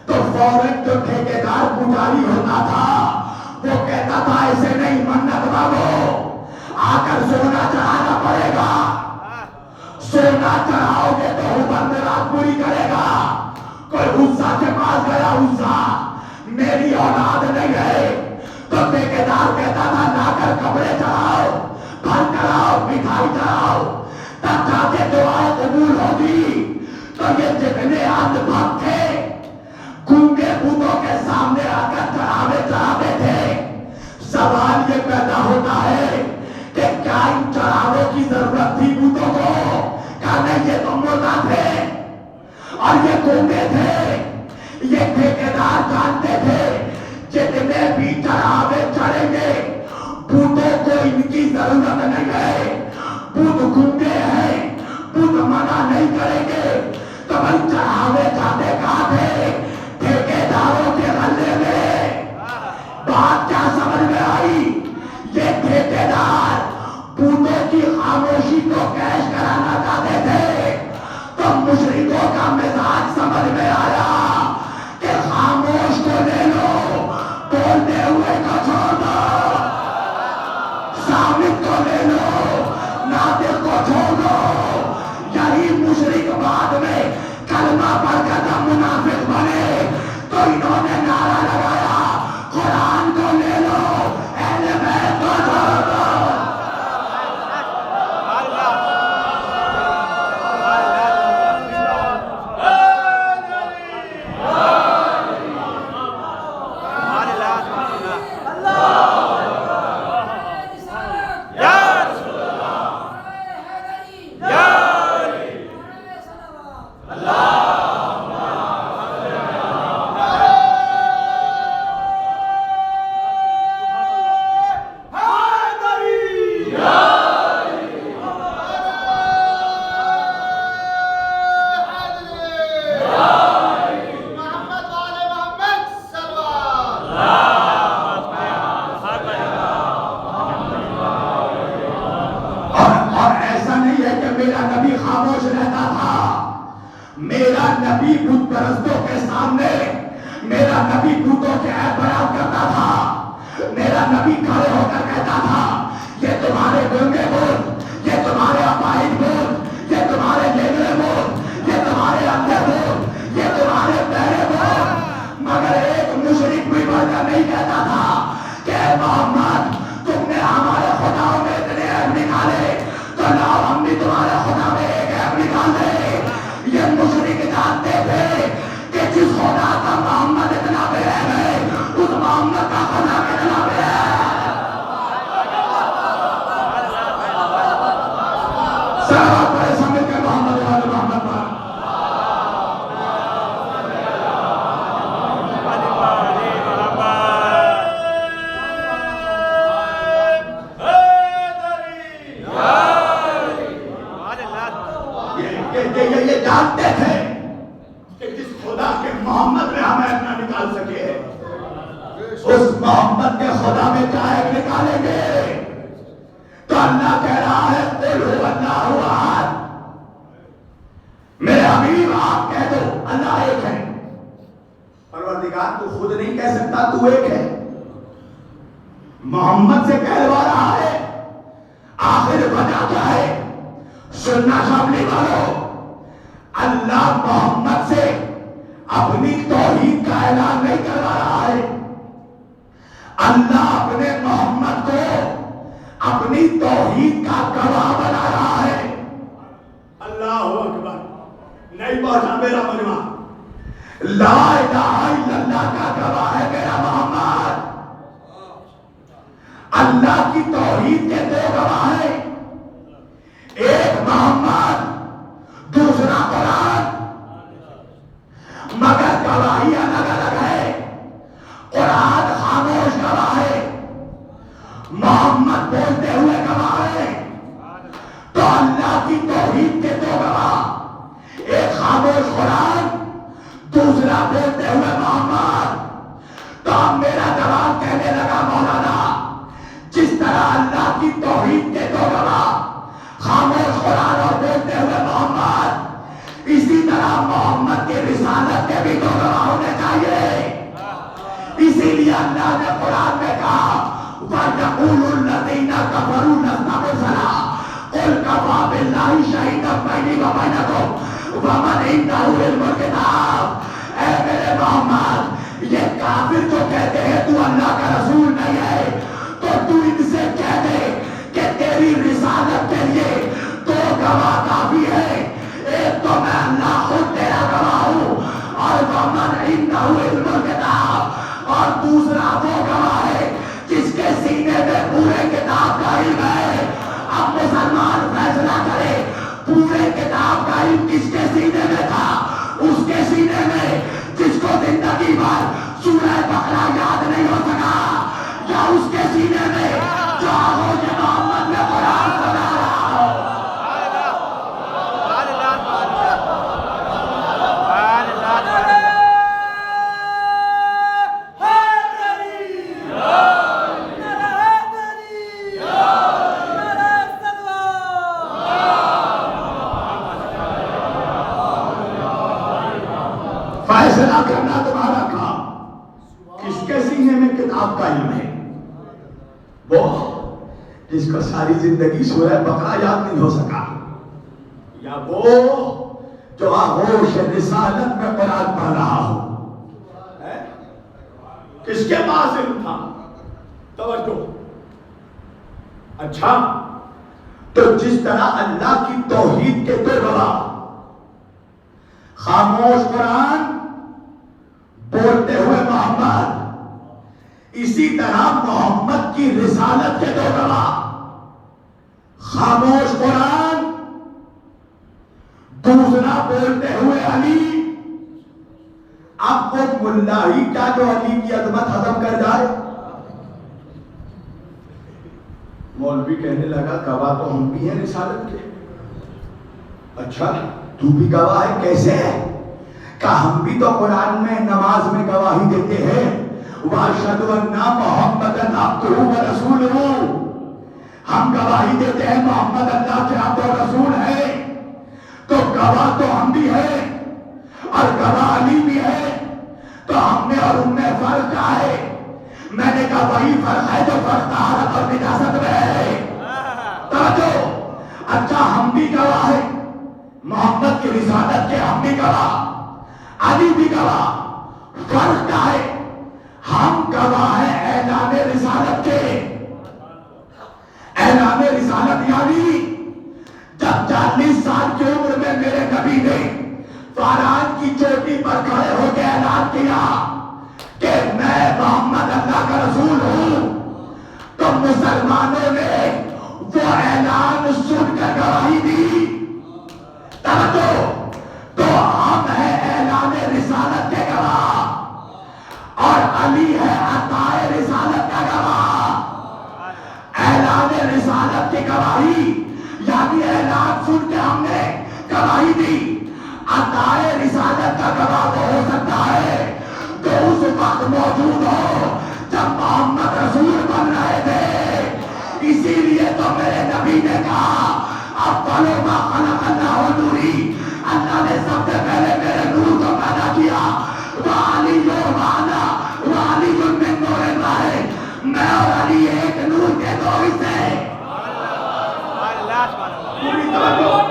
A: تو فوراً جو ٹھیکیدار پجاری ہوتا تھا وہ کہتا تھا ایسے نہیں، منت مانگو، آ کر سونا چڑھانا پڑے گا، سونا چڑھاؤ گے تو حبال رات پوری کرے گا. کوئی عزا کے پاس گیا، عزا میری اولاد نہیں ہے، تو ٹھیکیدار کہتا تھا لا کر کپڑے چڑھاؤ، پھل چڑھاؤ، مٹھائی چڑھاؤ، تب جا کے دعائیں قبول ہوگی. تو یہ جتنے اندھ بھکت تھے گونگے بتوں کے سامنے آ کر چڑھاوے چڑھاتے تھے. سوال یہ پیدا ہوتا ہے کہ کیا ان چڑھاووں کی ضرورت تھی بتوں کو؟ کہا نہیں، یہ تو مردہ تھے اور یہ گونگے تھے. یہ ٹھیکیدار جانتے تھے جتنے بھی چڑھاوے چڑھیں گے بتوں کو ان کی ضرورت نہیں ہے. بت گونگے ہیں، بت منع نہیں کریں گے. تو بھائی چڑھاوے جاتے کہاں تھے؟ ٹھیکیداروں کے غلے میں. بات کیا سمجھ میں آئی؟ یہ ٹھیکیدار بتوں کی خاموشی کو کیش کرانا چاہتے تھے. تو مشرکوں کا مزاج سمجھ میں آیا کہ خاموش کو لے لو، بولتے ہوئے کو چھوڑ دو، سامت کو لے لو، ناطق کو چھوڑ دو. یہی مشرک بعد میں کلمہ پڑھ کر جب منافق بنے تو انہوں نے نعرہ لگایا قرآن کو لے لو، اہل بیت کو ایسا نہیں ہے کہ میرا نبی خاموش رہتا تھا. میرا نبی بت پرستوں کے سامنے میرا نبی بتوں کے عیب بیان کرتا تھا. میرا نبی کھڑے ہو کر کہتا تھا یہ تمہارے گنگے بت، یہ تمہارے اپاہج بت، یہ تمہارے لیگڑے بت، یہ تمہارے اندھے بت، یہ تمہارے بہرے بت. مگر ایک مشرک بھی بڑھ کر نہیں کہتا تھا کہ اے محمد تم نے ہمارے خداؤں میں اتنے عیب نکالے تو لاؤ ہم بھی تمہارے خدا میں ایک عیب نکال دیں. یہ مشرک جانتے تھے کہ جس خدا کا محمد اتنا بے عیب ہے اس محمد کا خدا کتنا بے عیب. سلام پڑھے سمجھ کے محمد والے محمد پر. یہ جانتے تھے کہ جس خدا کے محمد میں ہمیں اتنا نکال سکے اس محمد کے خدا میں چاہے نکالیں گے. تو اللہ کہہ رہا ہے قل هو اللہ احد. میرے حبیب آپ کہہ دو اللہ ایک ہے. پروردگار تو خود نہیں کہہ سکتا تو ایک ہے، محمد سے کہلوا رہا ہے. آخر وجہ کیا ہے؟ سننا شاملی والوں، اللہ محمد سے اپنی توحید کا اعلان نہیں کروا رہا ہے. اللہ اپنے محمد کو اپنی توحید کا گواہ بنا رہا ہے. اللہ اکبر. نہیں پہنچا میرا مجمع. لا الہ الا اللہ کا گواہ ہے میرا محمد. اللہ کی توحید کے دو گواہ ہیں، ایک محمد دوسرا قرآن. مگر گواہی الگ الگ ہے. قرآن خاموش گواہ ہے، محمد بولتے ہوئے گواہ ہے. تو اللہ کی توحید کے دو گواہ، ایک خاموش قرآن دوسرا بولتے ہوئے محمد. تو اب میرا جواب کہنے لگا مولانا جس طرح اللہ کی توحید کے دو گواہ خاموش قرآن اور بولتے ہوئے محمد، اسی طرح محمد کی رسالت کے بھی دو گواہ ہونے چاہیے. اسی لیے اللہ نے قرآن میں کہا وَيَقُولُ الَّذِينَ كَفَرُوا لَسْتَ مُرْسَلًا قُلْ كَفَىٰ بِاللَّهِ شَهِيدًا بَيْنِي وَبَيْنَكُمْ وَمَنْ عِندَهُ عِلْمُ الْكِتَابِ. اے میرے محمد، یہ کافر جو کہتے ہیں تو اللہ کا رسول نہیں ہے، تو تو ان سے کہہ دے کہ تیری رسالت کے لیے دو گواہ کافی ہے. ایک تو میں اللہ خود تیرا گواہ ہوں اور وَمَنْ عِندَهُ عِلْمُ الْكِتَابِ، اور دوسرا وہ گواہ ہے جس کے سینے میں پورے کتاب کا علم ہے. اب مسلمان فیصلہ کرے پورے کتاب کا علم کس کے سینے میں تھا؟ اس کے سینے میں جس کو زندگی بھر سورہ بقرہ یاد نہیں ہو سکا، یا اس کے سینے میں جو آغوش محمد میں قرآن پڑھا رہا ہو؟ فیصلہ کرنا تمہارا کام. کس کے سینے میں کتاب کا علم ہے؟ وہ جس کو ساری زندگی سورہ بقرہ یاد نہیں ہو سکا، یا وہ جو آغوش رسالت میں قرآن پڑھ رہا ہو؟ کس کے پاس علم تھا؟ توجہ. اچھا، تو جس طرح اللہ کی توحید کے دو گواہ خاموش قرآن بولتے ہوئے محمد، اسی طرح محمد کی رسالت کے دو گواہ خاموش قرآن دوسرا بولتے ہوئے علی. اب وہ ملا ہی کیا جو علی کی عظمت ختم کر جائے؟ مولوی کہنے لگا گواہ تو ہم بھی ہیں رسالت کے. اچھا تو بھی گواہ ہے؟ کیسے ہے؟ کہ ہم بھی تو قرآن میں نماز میں گواہی دیتے ہیں وَأَشْهَدُ أَنَّ مُحَمَّدًا عَبْدُهُ وَرَسُولُهُ. ہم گواہی دیتے ہیں محمد اللہ کے عبد و رسول ہے، تو گواہ تو ہم بھی ہیں اور گواہ علی بھی ہے، تو ہم میں اور ان میں فرق کیا ہے؟ میں نے کہا وہی فرق ہے جو فرق طہارت اور نجاست میں ہے۔ توجہ، اچھا ہم بھی گواہ ہیں محمد کی رسالت کے، ہم بھی گواہ، علی بھی گواہ، فرق کیا ہے؟ ہم گواہ ہیں اعلان رسالت کے۔ اعلان رسالت یعنی جب 40 سال کی عمر میں میرے نبی نے فاران کی چوٹی پر کھڑے ہو کے اعلان کیا کہ میں محمد اللہ کا رسول ہوں، تو مسلمانوں نے وہ اعلان سن کر گواہی دی۔ توجہ، تو ہم ہیں اعلان رسالت کے گواہ اور علی ہے عطائے رسالت کا گواہ۔ اعلان رسالت کی گواہی یعنی اعلان سن کے ہم نے گواہی دی۔ عطائے رسالت کا گواہ وہ ہو سکتا ہے جو اس وقت موجود ہو جب محمد رسول بن رہے تھے۔ اسی لیے تو میرے نبی نے کہا افضل ما خلق اللہ نوری، اللہ نے سب سے پہلے میرے نور کو پیدا کیا۔ وعلی وانا وعلی من نور اللہ، میں اور علی ایک نور کے دو حصے۔ پوری توجہ،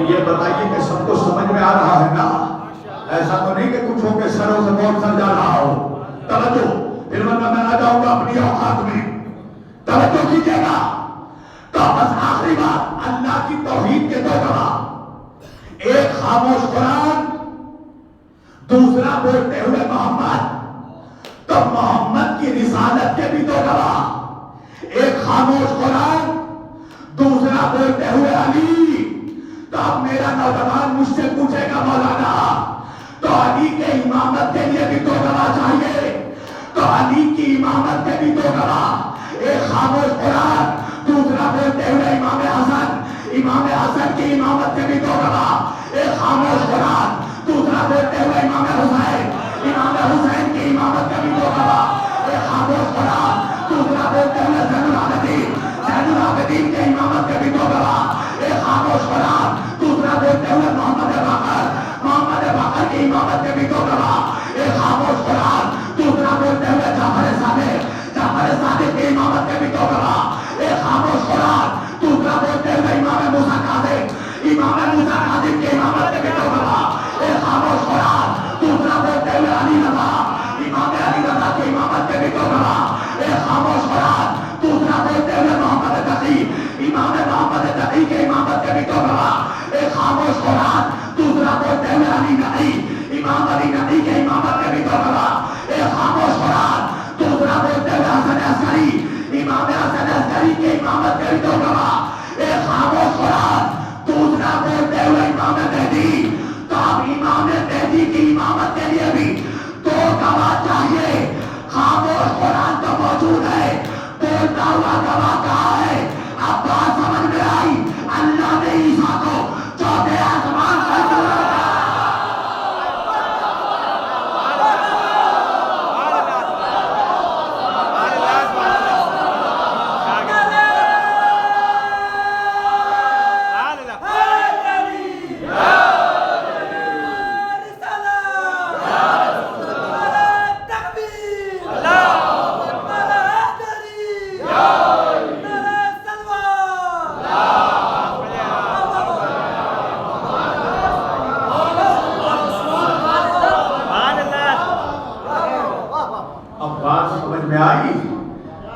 A: یہ بتائیے کہ سب کو سمجھ میں آ رہا ہے نا؟ ایسا تو نہیں کہ کچھ ہو کے سروں سے بہت سر جا رہا ہو۔ توجہ، پھر ورنہ میں آ جاؤں گا اپنی اوقات میں۔ توجہ کیجیے گا۔ تو بس آخری بات، اللہ کی توحید کے دو گواہ، ایک خاموش قرآن، دوسرا بولتے ہوئے محمد۔ تو محمد کی رسالت کے بھی دو گواہ، ایک خاموش قرآن، دوسرا بولتے ہوئے علی۔ تو اب میرا نوجوان مجھ سے پوچھے گا مولانا تو علی کے امامت کے لیے بھی دو گواہ چاہیے، تو علی کی امامت کے بھی دو گواہ، ایک خاموش قرآن، دوسرا بولتے ہوئے امام حسن۔ امام حسن کی امامت کے بھی دو گواہ، ایک خاموش قرآن، دوسرا بولتے ہوئے امام حسین۔ امام حسین کی امامت کے بھی دو گواہ، ایک خاموش قرآن، دوسرا بولتے ہوئے زین العابدین۔ زین العابدین کے امامت کے بھی دو گواہ، ایک خاموش قرآن، دوسرا بولتے ہوئے محمد باقر۔ محمد باقر کی امامت کے بھی دو گواہ، ایک خاموش قرآن، دوسرا بولتے ہوئے جعفر صادق۔ جعفر صادق کی امامت کے بھی دو گواہ، ایک خاموش قرآن، دوسرا بولتے ہوئے امام موسیٰ کاظم۔ امام موسیٰ کاظم کی امامت کے بھی دو گواہ، ایک خاموش قرآن، دوسرا بولتے ہوئے علی رضا۔ امام علی رضا کی امامت کے بھی دو گواہ، ایک خاموش قرآن، دوسرا بولتے ہوئے محمد تقی۔ امام محمد تقی کے امامت کے بھی دو گواہ، ایک خاموش قرآن، دوسرا بولتے ہوئے علی نقی۔ امام علی نقی کے امامت کے بھی دو گواہ، ایک خاموش قرآن، دوسرا بولتے ہوئے حسن عسکری۔ امام حسن عسکری کے امامت کے بھی دو گواہ، ایک خاموش قرآن، دوسرا بولتے ہوئے امام مہدی۔ تو اب امام مہدی کی امامت کے لیے بھی دو گواہ چاہیے۔ خاموش قرآن تو موجود ہے، بولتا ہوا گواہ کہاں ہے؟ اب بات سمجھ میں آئی؟ اللہ نے عیسیٰ کو چوتھے آسمان پر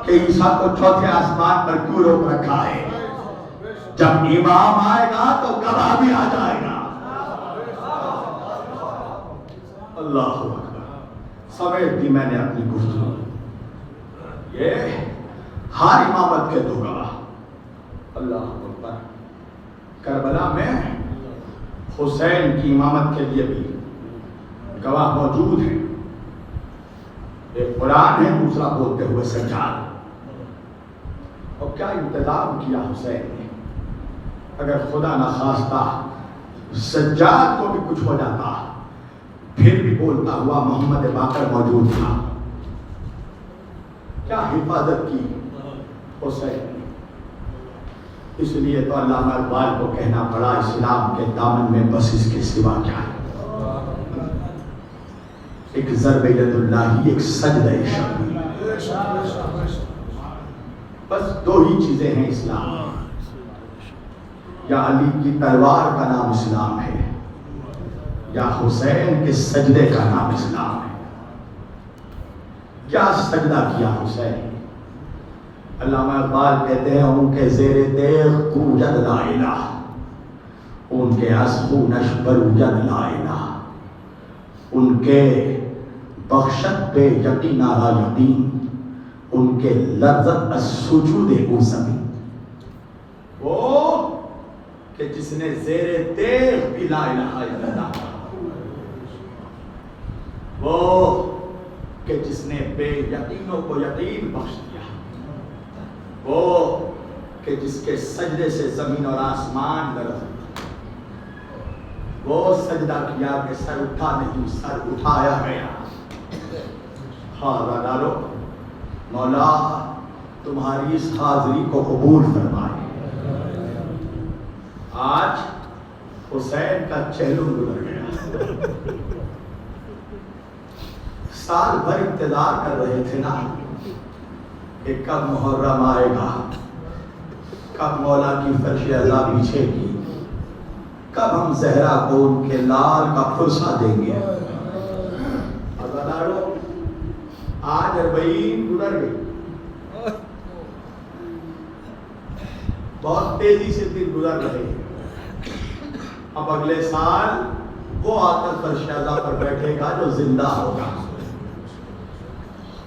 A: عیسیٰ کو چوتھے آسمان پر کیوں روک رکھا ہے؟ جب امام آئے گا تو گواہ بھی آ جائے گا۔ اللہ اکبر، سمیٹ دی میں نے اپنی گفتگو۔ یہ ہر امامت کے دو گواہ۔ اللہ اکبر، کربلا میں حسین کی امامت کے لیے بھی گواہ موجود ہیں، ایک قرآن ہے، دوسرا بولتے ہوئے سجاد. اور کیا انتظام کیا حسین نے. اگر خدا نہ خواستہ سجاد کو بھی کچھ ہو جاتا پھر بھی بولتا ہوا محمد باقر موجود تھا. کیا حفاظت کی حسین نے. اس لیے تو علامہ اقبال کو کہنا پڑا اسلام کے دامن میں بس اس کے سوا کیا ہے. ایک ضرب ید اللہ، ایک سجدہ شبی، بس دو ہی چیزیں ہیں اسلام میں. یا علی کی تلوار کا نام اسلام ہے، یا حسین کے سجدے کا نام اسلام ہے. کیا سجدہ کیا حسین. علامہ اقبال کہتے ہیں ان کے زیر دیغ کوجد لا الہ، ان کے اسخونش بروجد لا الہ، ان کے بخشت پہ یقین آرا یقین، ان کے لذت السجود او زمین. وہ کہ جس نے زیر دیغ بھی لا الہ الا اللہ، وہ کہ جس نے بے یقینوں کو یقین بخش دیا، وہ کہ جس کے سجدے سے زمین اور آسمان لرزے. وہ سجدہ کیا کہ سر اٹھا نہیں، سر اٹھایا گیا. ہاں ڈالو مولا تمہاری اس حاضری کو قبول فرمائے. آج حسین کا چہلم گزر گیا. سال بھر انتظار کر رہے تھے نا کہ کب محرم آئے گا، کب مولا کی فرش عزا پیچھے گی، کب ہم زہرا کو ان کے لال کا فرصہ دیں گے. عزادارو آج 40 گزر گئی، بہت تیزی سے دن گزر رہے ہیں. اب اگلے سال وہ آ کر فرش عزا پر بیٹھے گا جو زندہ ہوگا.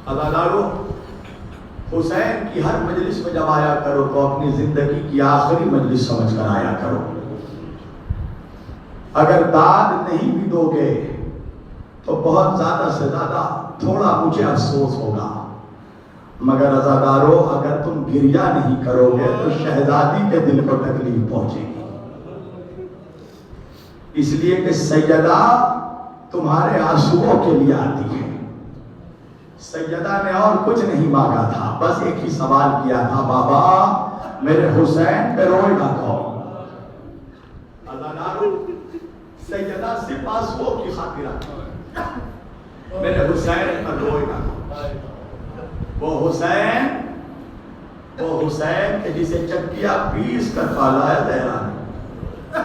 A: عزادارو حسین کی ہر مجلس میں جب آیا کرو تو اپنی زندگی کی آخری مجلس سمجھ کر آیا کرو. اگر داد نہیں بھی دو گے تو بہت زیادہ سے زیادہ تھوڑا مجھے افسوس ہوگا، مگر عزادارو اگر تم گریہ نہیں کرو گے تو شہزادی کے دل کو تکلیف پہنچے گی. اس لیے کہ سیدہ تمہارے آنسوؤں کے لیے آتی ہے. سیدہ نے اور کچھ نہیں مانگا تھا، بس ایک ہی سوال کیا تھا، بابا میرے حسین پہ روئے گا کون. عزادارو سیدہ صرف آنسوؤں کی خاطر آتی ہے، میرے حسین پر روئے گا. وہ حسین کہ جسے چکیا پیس کر پالا ہے زہرا نے،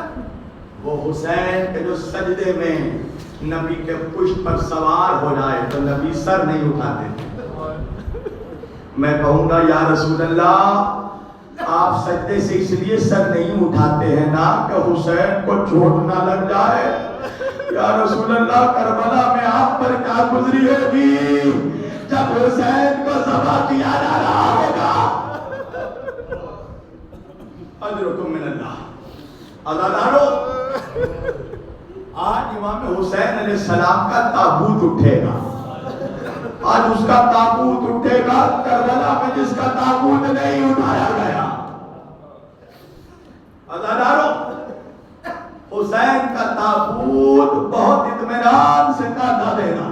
A: وہ حسین کہ جو سجدے میں نبی کے پشت پر سوار ہو جائے تو نبی سر نہیں اٹھاتے. میں کہوں گا یا رسول اللہ آپ سجدے سے اس لیے سر نہیں اٹھاتے ہیں نا کہ حسین کو چوٹ نہ لگ جائے. یا رسول اللہ کربلا میں آپ پر کیا گزری ہوگی جب حسین کو ذبح کیا جا رہا ہوگا. اجرکم من اللہ. عزادارو آج امام حسین علیہ السلام کا تابوت اٹھے گا. آج اس کا تابوت اٹھے گا کربلا میں جس کا تابوت نہیں اٹھایا گیا. عزادارو حسین کا تابوت بہت اطمینان سے کاندھا دینا.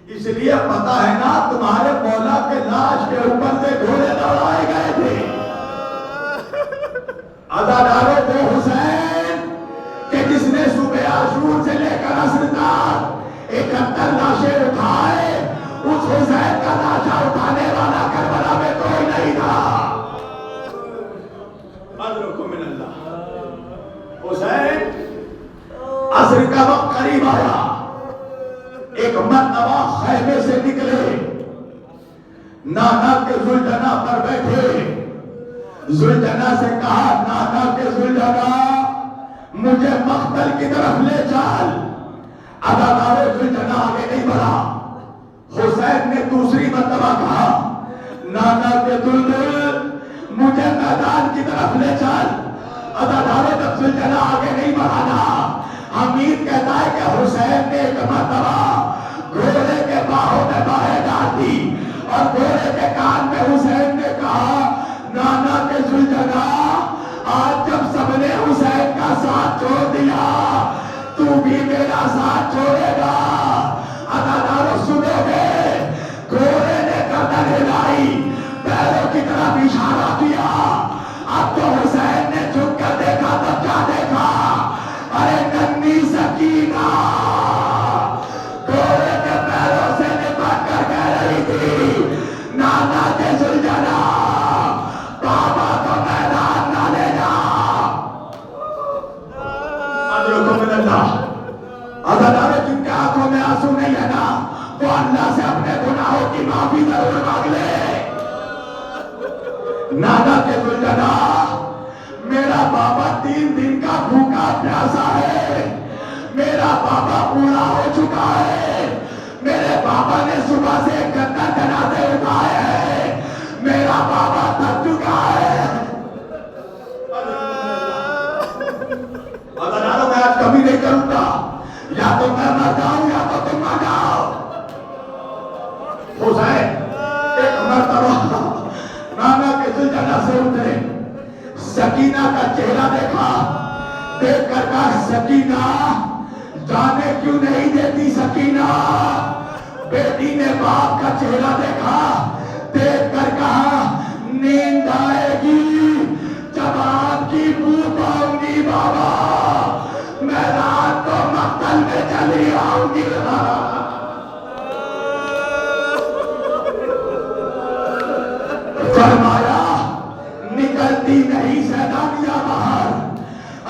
A: اس لیے پتا ہے نا تمہارے مولا کے لاش کے اوپر سے گھوڑے دوڑائے گئے تھے. عزادارو وہ حسین کہ جس نے صبح عاشور سے لے کر عصر تک 71 لاشیں اٹھائے، اس حسین کا لاشا اٹھانے والا کربلا میں کوئی نہیں تھا. اجرکم من اللہ. حسین عصر کا وقت قریب آیا، ایک مرتبہ خیمے سے نکلے، نانا کے زلجنا پر بیٹھے. زلجنا سے کہا نانا کے زلجنا مجھے مقتل کی طرف لے چل. عزادارو زلجنا آگے نہیں بڑھا. حسین نے دوسری مرتبہ کہا نانا کے دلدل مجھے میدان کی طرف لے چل. عزادارو جب زلجنا آگے نہیں بڑھانا، حمید کہتا ہے کہ حسین نے ایک ساتھ چھوڑ دیا تو بھی میرا ساتھ چھوڑے گا. ادادارو سنو گے, گھوڑے نے گردن ہلائی, پیروں کی طرف اشارہ کیا. اب تو حسین نے جھک کر دیکھا تو کیا دیکھا, ارے ننھی سکینہ گھوڑے کے پیروں سے لپٹ کر کہہ رہی تھی, نانا کے زلجنا بابا کو میدان نہ لے جا. ادادارو جن کے آنکھوں میں آنسو نہیں ہے نا, وہ اللہ سے اپنے گناہوں کی معافی ضرور مانگ لے. نانا کے زلجنا, میرا بابا 3 دن کا بھوکا پیاسا ہے, میرا بابا بوڑھا ہو چکا ہے, میرے بابا نے صبح سے گندا جنازے اٹھائے ہیں, میرا بابا تھک چکا ہے. ادادارو میں آج کبھی نہیں کروں گا, یا تو میں مر جاؤں یا تو تم مر جاؤ. حسین ایک مرتبہ نانا کے زلجنا سے اٹھے, سکینہ کا چہرہ دیکھا, دیکھ کر کہا سکینہ جانے کیوں نہیں دیتی سکینہ. بیٹی نے باپ کا چہرہ دیکھا, دیکھ کر کہا نیند آئے گی جب آپ کی بو پاؤں گی بابا, میں رات کو مقتل میں چلی آؤں گی. فرمایا نکلتی نہیں سیدانیہ باہر,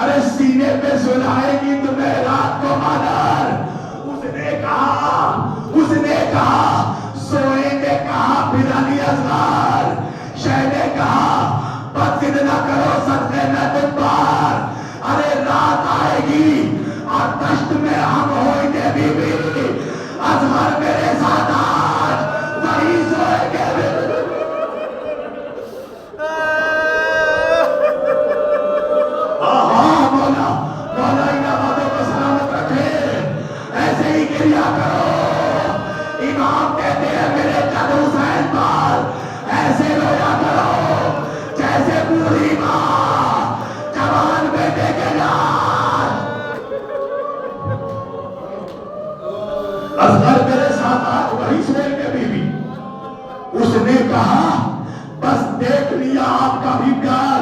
A: ارے سینے پہ سلائے گی تمہیں رات کو مادر. اس نے کہا سوئیں گے کہاں پھر علی اصغر. شہ نے کہا بد نہ کرو صدقے میں تم پر, ارے رات آئے گی اور دشت میں ہم ہوئیں گے بی بی, اصغر میرے ساتھ آج وہی سوئیں گے بی بی. مولا ان آبادوں کو سلامت رکھے, ایسے ہی گریا کرو. امام کہتے ہیں میرے جد حسین پر ایسے رویا کرو جیسے بوڑھی ماں جوان بیٹے کے لاش. اصغر میرے ساتھ آج وہی سوئیں گے بی بی. اس نے کہا بس دیکھ لیا آپ کا بھی پیار,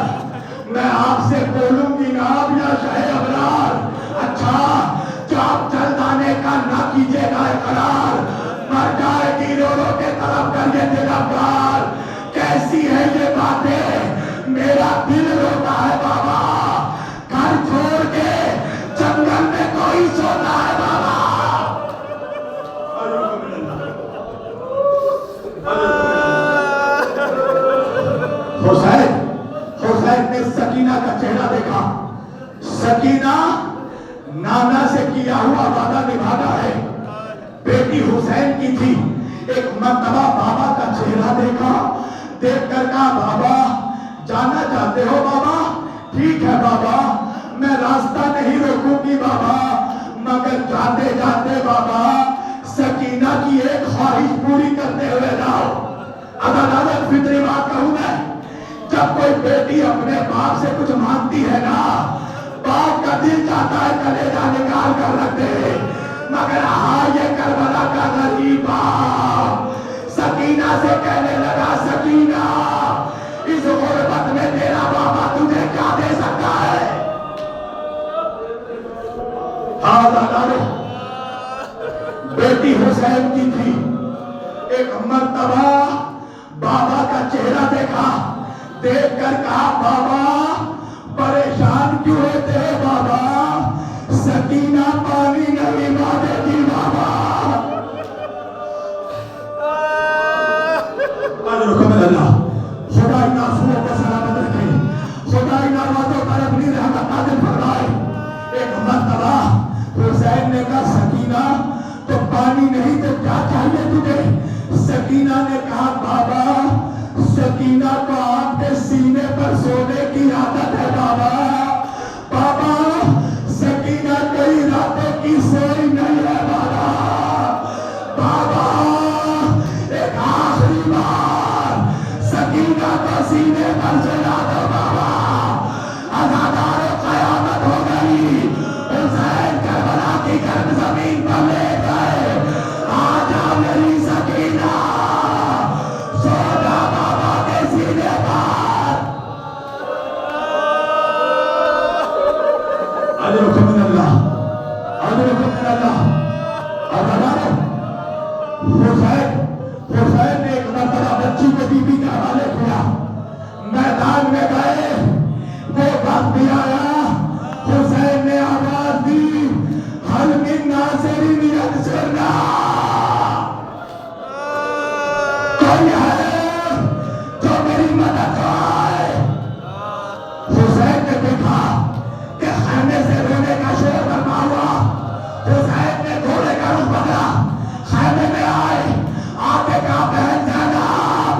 A: میں آپ سے بولوں گی نا آپ یا شاہ ابرار. اچھا جو آپ جلد آنے کا نہ کیجیے گا اقرار, مر جائے گی رو رو کے طرف کر یہ دل افگار. کیسی ہے یہ باتیں میرا دل روتا ہے بابا, گھر چھوڑ کے جنگل میں کوئی سوتا ہے بابا. حسین نے سکینہ کا چہرہ دیکھا. سکینہ نانا سے کیا ہوا وعدہ نبھانا ہے, بیٹی حسین کی تھی. ایک مرتبہ بابا کا چہرہ دیکھا, دیکھ کر کہا بابا جانا چاہتے ہو بابا, ٹھیک ہے بابا میں راستہ نہیں روکوں گی بابا, مگر جاتے جاتے بابا سکینہ کی ایک خواہش پوری کرتے ہوئے جاؤ. عدالت فطری بات کہوں میں, جب کوئی بیٹی اپنے باپ سے کچھ مانگتی ہے نا, باپ کا دل چاہتا ہے کلیجہ نکال کر رکھ دے, مگر یہ کربلا کا غریب باپ سکینہ سے کہنے لگا سکینہ اس غربت میں تیرا بابا تجھے کیا دے سکتا ہے. بیٹی حسین کی تھی. ایک مرتبہ بابا کا چہرہ دیکھا, دیکھ کر کہا بابا پریشان کیوں ہوتے ہیں بابا, سکینہ پانی نہیں مانگے گی بابا. خدا ان آنسوؤں کو سلامت رکھے, خدا ان آوازوں پر اپنی رحمت نازل فرمائے. ایک مرتبہ حسین نے کہا سکینہ تو پانی نہیں تو کیا چاہیے تجھے. سکینہ نے کہا بابا سکینہ کو آپ کے سینے پر سونے کی عادت ہے بابا. بابا سکینہ کئی راتوں کی سوئی نہیں ہے بابا. بابا ایک آخری بار سکینہ کو سینے پر سلا دو بابا, عزادار قیامت ہو گئی. حسین نے ایک مرتبہ بچی کو بی بی کے حوالے کیا، میدان میں گئے، وہ وقت بھی آیا، حسین نے آواز دی، حل من ناصرین ینصرنا، کوئی ہے جو میری مدد آئے۔ حسین نے دیکھا کہ خیمے سے رونے کا شور برپا ہوا، حسین نے گھوڑے کا رخ بدلا، خیمے میں آئے، آگے کا بہن زینب،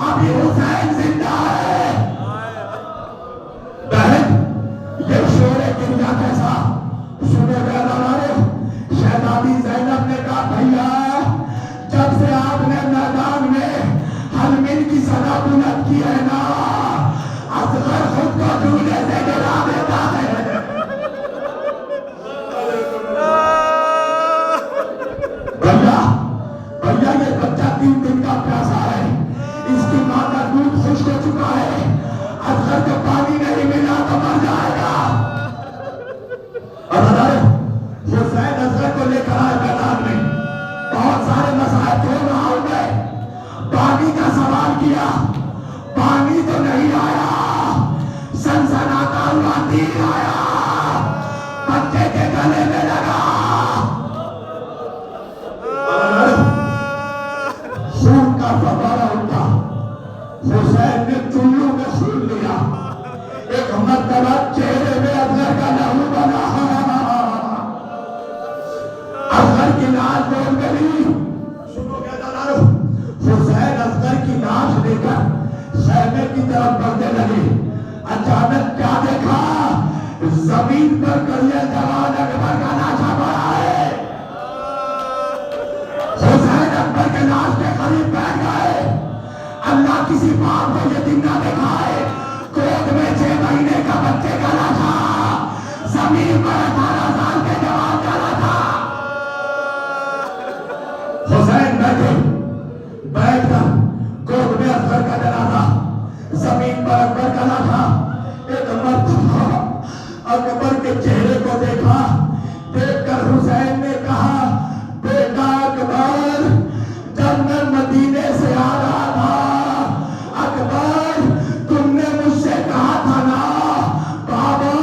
A: ابھی حسین زندہ ہے۔ بہن یہ شور کنیا کیسا سنے گئے دارو؟ شہزادی زینب نے کہا بھیا جب سے آپ نے میدان میں حلمین کی صدا بلند کی ہے نا، اصغر خود کو دولے سے گرا دیتا ہے۔ بھیا یہ بچہ 3 دن کا پیاسا ہے، اس کی ماں کا دودھ خشک ہو چکا ہے، اصغر کو پانی نہیں ملا تو مر جائے گا۔ حسین اصغر کو لے کر آئے میدان میں، بہت سارے مسائل کھول رہا ہوں میں، پانی کا سوال کیا، پانی تو نہیں آیا، سنسناتا ہوا تیر آیا، بچے کے گلے میں لگا، خون کا فوارہ اٹھا، حسین نے چلو میں خون لیا، ایک مرتبہ چہرے میں اصغر کا لہو بنا، اصغر کی لاش ڈول گئی۔ سنو کیا دارو؟ حسین اصغر کی لاش لے کر خیمے کی طرف بڑھنے لگے، اچانک کیا دیکھا؟ زمین پر کلیہ جوان اکبر کا لاشا پڑا ہے۔ حسین اکبر کے لاش کے قریب بیٹھ گئے، اللہ کسی باپ کو یہ دن نہ دکھائے، گود میں 6 مہینے کا بچے کا لاشا، زمین پر 18 سال کے جوان کا لاشا۔ حسین بیٹھ کر گود میں اصغر کا جنازہ، زمین پر اکبر کا لاشا، ایک مرتبہ اکبر کے چہرے کو دیکھا، دیکھ کر حسین نے کہا بیٹا اکبر، جب میں مدینے سے آ رہا تھا اکبر تم نے مجھ سے کہا تھا نا بابا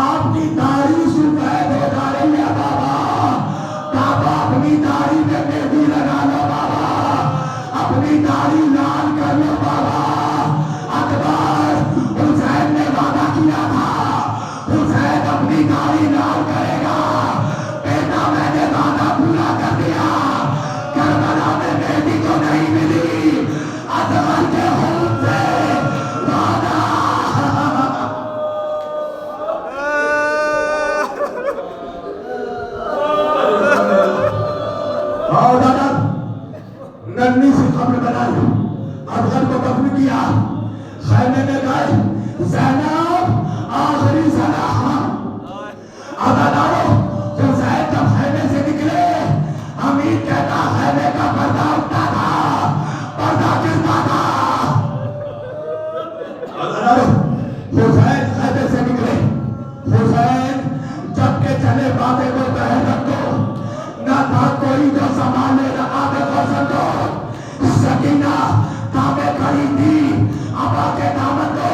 A: آپ کی داڑھی سفید ہو جا رہی ہے، بابا اپنی داڑھی میں مہندی لگا لو، بابا اپنی داڑھی لال کر لو، بابا۔ اکبر حسین نے وعدہ کیا تھا حسین اپنی داڑھی لال کرے گا، بیٹا میں نے وعدہ پورا کر دیا، کربلا میں مہندی تو نہیں ملی، اصغر کے خون سے وعدہ۔ آؤ دادا، ننھی سی قبر بنائی، اصغر کو دفن کیا، خیمے میں گئے، زینب آخری سلام۔ حسین جب خیمے سے نکلے، حمید کہتا خیمے کا پردہ اٹھتا تھا، پردہ گرتا تھا۔ حسین خیمے سے نکلے، حسین جب کے چلے باتیں کو بہن رکھو، نہ تھا کوئی جو سنبھالے نہ آگے کو سمجھو، سکینہ تھامے کھڑی تھی ابا کے دامن کو،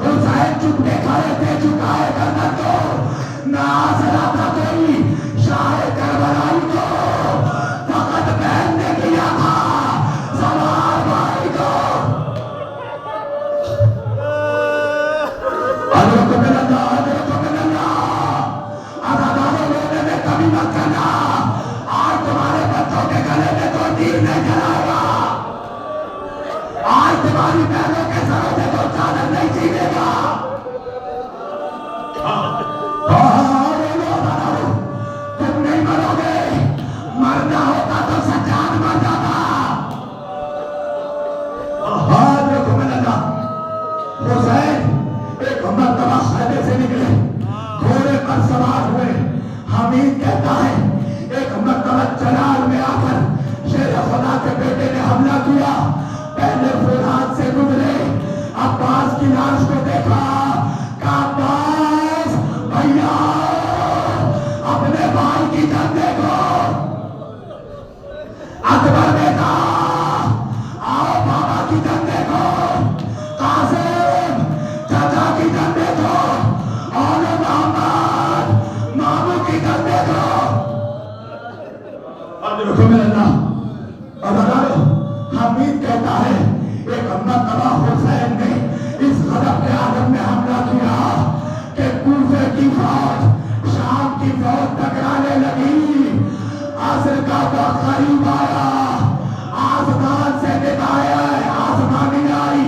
A: حسین چپ کے کھڑے تھے جھکائے گردن کو، نہ آسرا تھا کوئی شاہ کربلائی کو، فقط بہن نے کیا تھا سوار بھائی کو۔ حضرت من اللہ، حضرت من اللہ، عزاداروں رونے میں کمی مت کرنا، آج تمہارے بچوں کے گلے میں کوئی تیر نہیں جلائے گا، آج تمہاری بہنوں کے سروں سے کوئی چادر نہیں چھینے گا۔ تم نہیں مرو گے، مرنا ہوتا تو سجاد مر جاتا۔ حضرت من اللہ، حسین ایک مرتبہ خیمے سے نکلے، گھوڑے پر سوار ہوئے، حمید کہتا ہے ایک مرتبہ جلال میں آ کر شیر خدا کے بیٹے نے حملہ کیا، پہلے فولاد سے گزرے، عباس کی لاش کو دیکھا، کہا عباس بھیا اپنے بھائی کی جان دیکھو، حمید کہتا ہے ایک مرتبہ حسین نے اس غضب کے عالم میں حملہ کیا کہ کوفے کی فوج شام کی فوج ٹکرانے لگی. عصر کا وقت قریب آیا. آسمان سے ندائے آسمانی آئی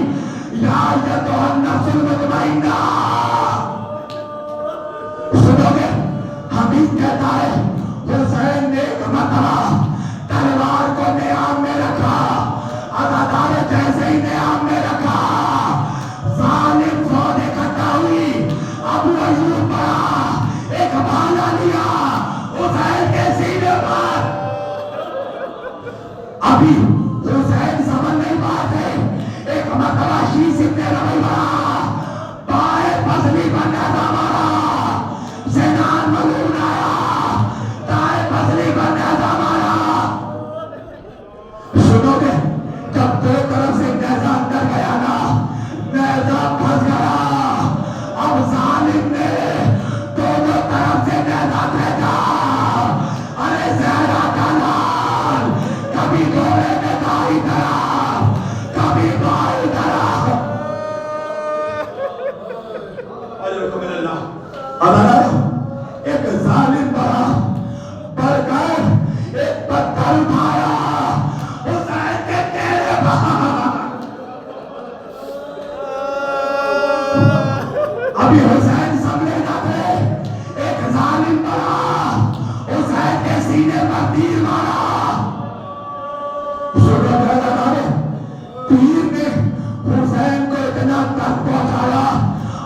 A: یا ایتھا النفس المطمئنہ. سنو گے حمید کہتا ہے حسین نے ایک مرتبہ تلوار کو نیام میں رکھا. عزادار جیسے ہی نیام میں رکھا ظالم فوج اکٹھا ہوئی. ابو ایوب پڑا ایک بالا لیا حسین کے سینے پر. ابھی حسین سمجھ نہیں پاتے. ایک مرتبہ شیش ابن ربیعہ بائیں پسلی پر نیزہ مارا. زنان ملعون آیا دائیں پسلی پر نیزہ مارا. سنو گے جب دو طرف سے نیزہ اندر گیا نا نیزہ پھنس گیا. اب ظالم نے دونوں طرف سے نیزہ بھیجا. ارے زہرا کا لال کبھی گھوڑے میں دائیں طرف کبھی بائیں طرف. ایک ظالم بڑھ کر ایک پتھر اٹھایا حسین کے چہرے پر. ابھی حسین سامنے نہ تھے. ایک ظالم بڑھا حسین کے سینے پر تیر مارا. تیر نے حسین کو اتنا تک پہنچایا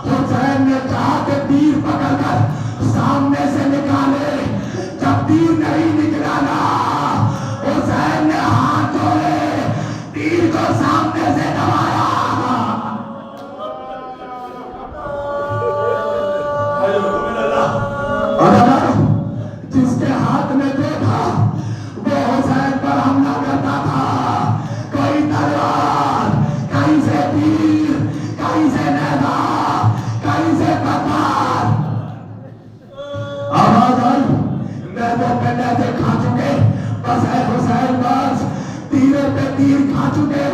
A: حسین نے کہا کہ تیر پکڑ کر سامنے سے نکالے. جب تیر نہیں نکلا نا حسین نے ہاتھ جوڑے تیر کو سامنے سے دبایا. جس کے ہاتھ میں جو تھا وہ حسین پر حملہ کرتا تھا. کوئی تلوار کہیں سے تیر کہیں سے نیزہ کہیں سے پتھر. آواز آئی نیزوں پہ نیزے کھا چکے بس ہے حسین بس. تیروں پہ تیر کھا چکے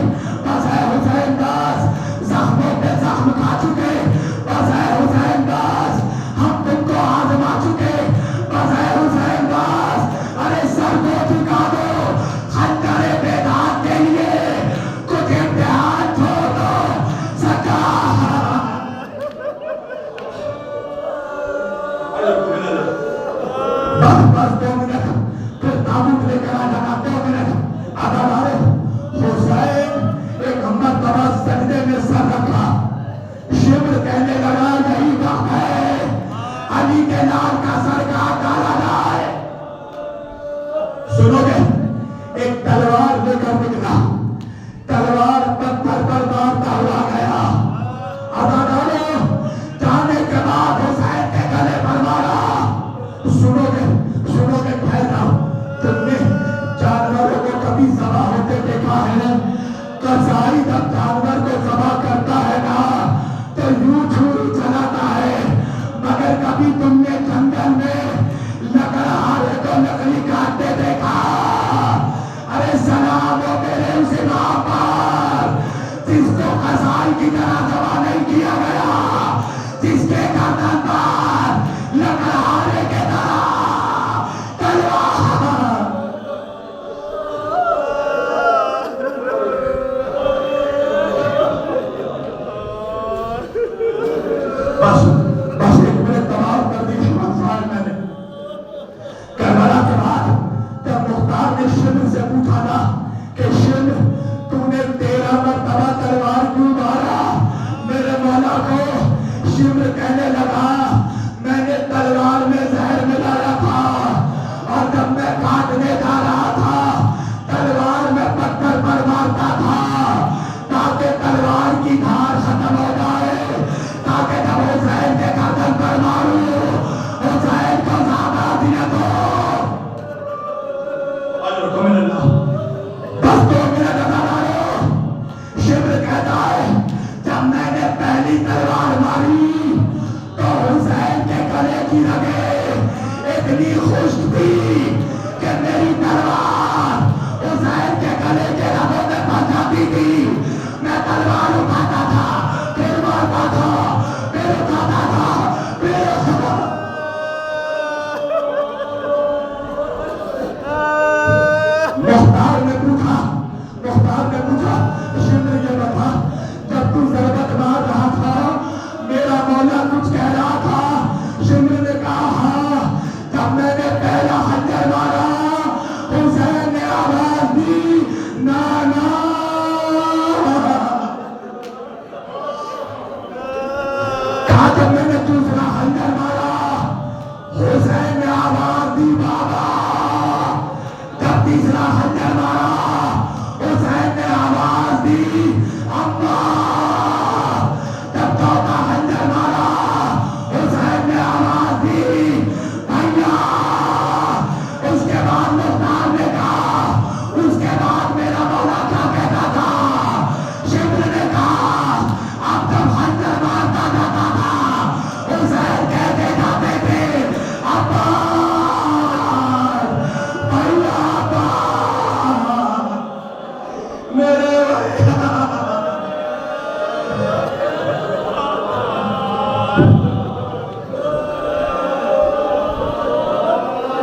A: بس ہے حسین بس. زخموں پہ زخم کھا چکے بس ہے حسین بس. ہم تم کو آزما چکے بس ہے حسین بس. ارے سر کو جھکا دو خنجر بیداد کے لیے کچھ امتحان چھوڑ دو سکا. بس 2 منٹ پھر تابوت لے کر آ جانا. 2 منٹ عزادارو. حسین ایک مرتبہ سجدے میں سر رکھا. شبر کہنے لگا یہی وقت ہے علی کے لال کا سر کاٹا جائے. سنو گے ایک تلوار لے کر نکلا. تلوار پتھر پر مارتا ہوا گیا. عزادارو جانے کے بعد حسین کے گلے پر مارا. سنو گے پھیلا. تم نے جانوروں کو کبھی ذبح ہوتے دیکھا ہے؟ قصائی جب جانور کو ذبح کرتا ہے نا تو یوں چھری چلاتا ہے. مگر کبھی تم نے جنگل میں لکڑہارے کو لکڑی کاٹتے دیکھا؟ ارے سلام ہو میرے اس امام پر جس کو قصائی کی طرح ذبح نہیں کیا گیا. جس کے گردن پر لکڑہارے کے طرح مختار نے پوچھا شمر یہ بتا جب تو ضربت مار رہا تھا میرا مولا کچھ کہہ رہا تھا؟ شمر نے کہا ہاں، جب میں نے پہلا خنجر مارا حسین نے آواز دی نانا، کہا جب میں نے دوسرا خنجر مارا حسین نے آواز دی بابا، جب تیسرا خنجر مارا حسین نے آواز دی اما، جب چوتھا خنجر مارا حسین نے آواز دی بھیا، اس کے بعد مختار نے کہا، اس کے بعد میرا مولا کیا کہتا تھا؟ شمر نے کہا اب جب خنجر مارتا جاتا تھا حسین کہتے جاتے تھے عباس، بھیا عباس، میرے بھیا